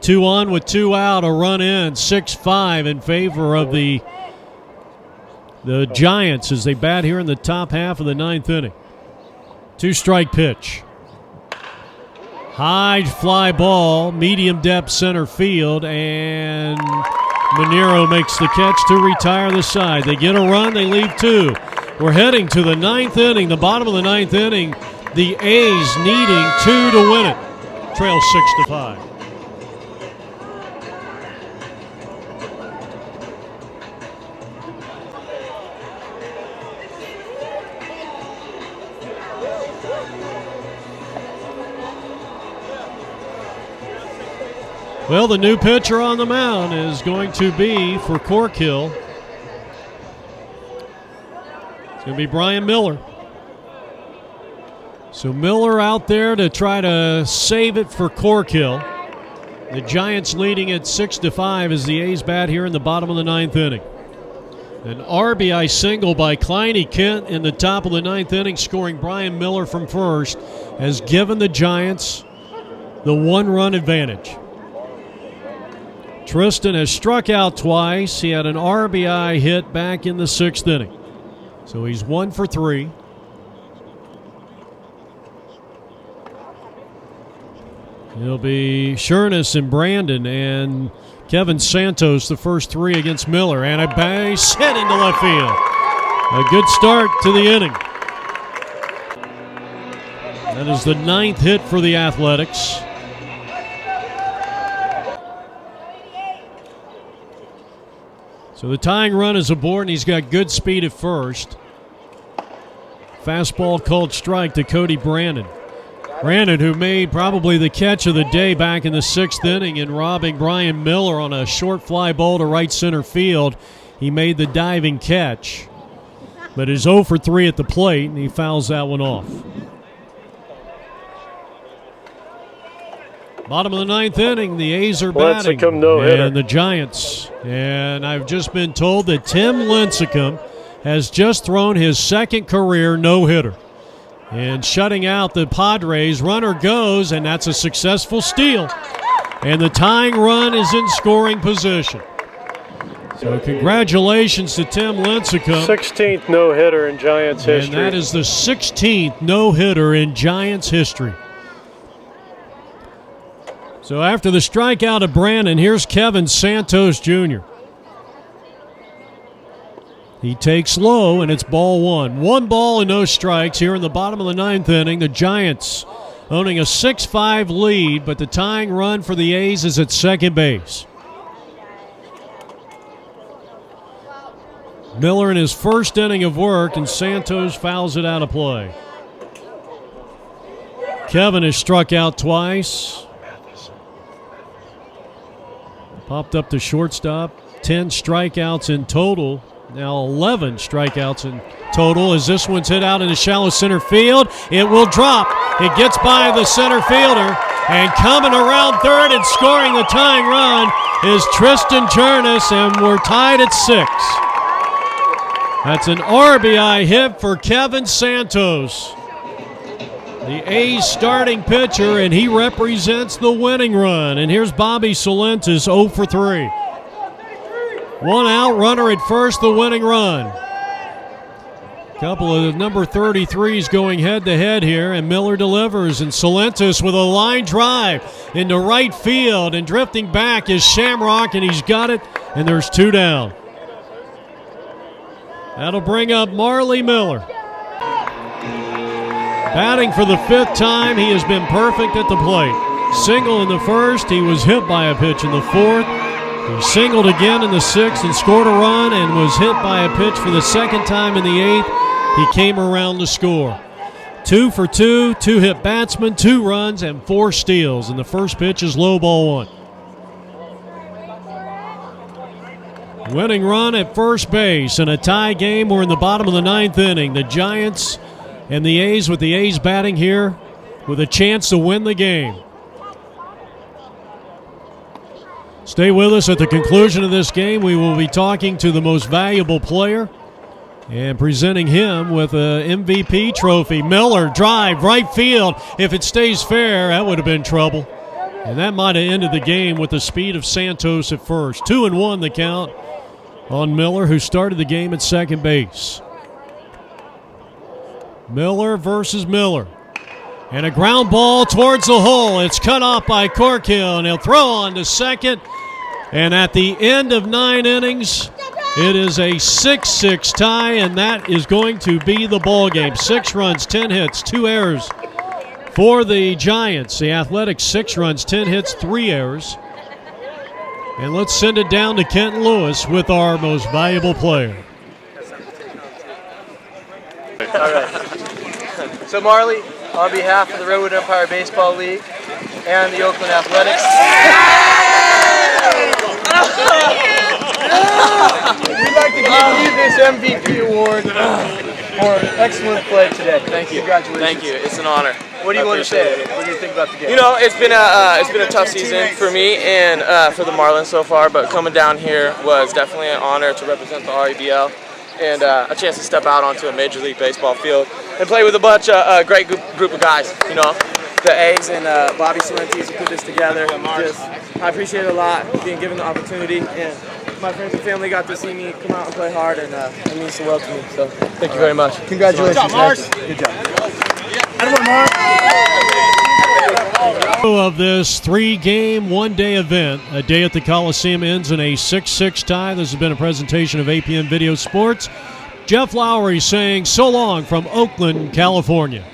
2 on with 2 out, a run in, 6-5 in favor of the Giants as they bat here in the top half of the 9th inning. 2-strike pitch. High fly ball, medium depth center field, and Manero makes the catch to retire the side. They get a run, they leave 2. We're heading to the 9th inning, the bottom of the 9th inning. The A's needing 2 to win it. Trail 6-5. Well, the new pitcher on the mound is going to be for Cork Hill. It's going to be Brian Miller. So Miller out there to try to save it for Cork Hill. The Giants leading at 6-5 as the A's bat here in the bottom of the ninth inning. An RBI single by Kleiny Kent in the top of the ninth inning, scoring Brian Miller from first, has given the Giants the one-run advantage. Tristan has struck out twice. He had an RBI hit back in the sixth inning. So he's 1 for 3. It'll be Sherness and Brandon and Kevin Santos, the first 3 against Miller. And a base hit into left field. A good start to the inning. That is the 9th hit for the Athletics. So the tying run is aboard, and he's got good speed at first. Fastball called strike to Cody Brandon. Brandon, who made probably the catch of the day back in the sixth inning in robbing Brian Miller on a short fly ball to right center field. He made the diving catch, but is 0 for 3 at the plate, and he fouls that one off. Bottom of the ninth inning, the A's are batting, and the Giants. And I've just been told that Tim Lincecum has just thrown his second career no-hitter. And shutting out the Padres, runner goes, and that's a successful steal. And the tying run is in scoring position. So congratulations to Tim Lincecum. 16th no-hitter in Giants history. And that is the 16th no-hitter in Giants history. So after the strikeout of Brandon, here's Kevin Santos Jr. He takes low, and it's ball 1. 1 ball and no strikes here in the bottom of the ninth inning. The Giants owning a 6-5 lead, but the tying run for the A's is at second base. Miller in his first inning of work, and Santos fouls it out of play. Kevin has struck out twice. Popped up to shortstop. 10 strikeouts in total. Now 11 strikeouts in total as this one's hit out in the shallow center field. It will drop. It gets by the center fielder. And coming around third and scoring the tying run is Tristan Jernis, and we're tied at 6. That's an RBI hit for Kevin Santos, the A's starting pitcher, and he represents the winning run. And here's Bobby Salentis, 0 for 3. 1 out, runner at first, the winning run. Couple of number 33s going head-to-head here, and Miller delivers, and Salentis with a line drive into right field, and drifting back is Shamrock, and he's got it, and there's 2 down. That'll bring up Marley Miller. Batting for the 5th time, he has been perfect at the plate. Single in the first, he was hit by a pitch in the 4th. He singled again in the 6th and scored a run, and was hit by a pitch for the 2nd time in the 8th. He came around to score. 2 for 2, 2 hit batsmen, 2 runs, and 4 steals. And the first pitch is low, ball 1. Winning run at first base in a tie game. We're in the bottom of the 9th inning. The Giants and the A's, with the A's batting here with a chance to win the game. Stay with us. At the conclusion of this game, we will be talking to the most valuable player and presenting him with an MVP trophy. Miller, drive, right field. If it stays fair, that would have been trouble. And that might have ended the game with the speed of Santos at first. 2-1 the count on Miller, who started the game at second base. Miller versus Miller. And a ground ball towards the hole. It's cut off by Cork Hill, and he'll throw on to second. And at the end of 9 innings, it is a 6-6 tie, and that is going to be the ball game. 6 runs, 10 hits, 2 errors for the Giants. The Athletics, 6 runs, 10 hits, 3 errors. And let's send it down to Kenton Lewis with our most valuable player. All right. So Marley, on behalf of the Redwood Empire Baseball League and the Oakland Athletics. We'd like to give you this MVP award for excellent play today. Thank you. Congratulations. Thank you. It's an honor. What do you want to say? What do you think about the game? You know, it's been a tough season for me and for the Marlins so far, but coming down here was definitely an honor to represent the REBL and a chance to step out onto a Major League Baseball field and play with a bunch of great group of guys. You know, the A's and Bobby Salenti's who put this together. I appreciate it a lot being given the opportunity, and my friends and family got to see me come out and play hard, and it means the world to me. So thank you very much. Congratulations, Mars. Good job. Of this 3-game, 1-day event, a day at the Coliseum ends in a 6-6 tie. This has been a presentation of APN Video Sports. Jeff Lowery saying so long from Oakland, California.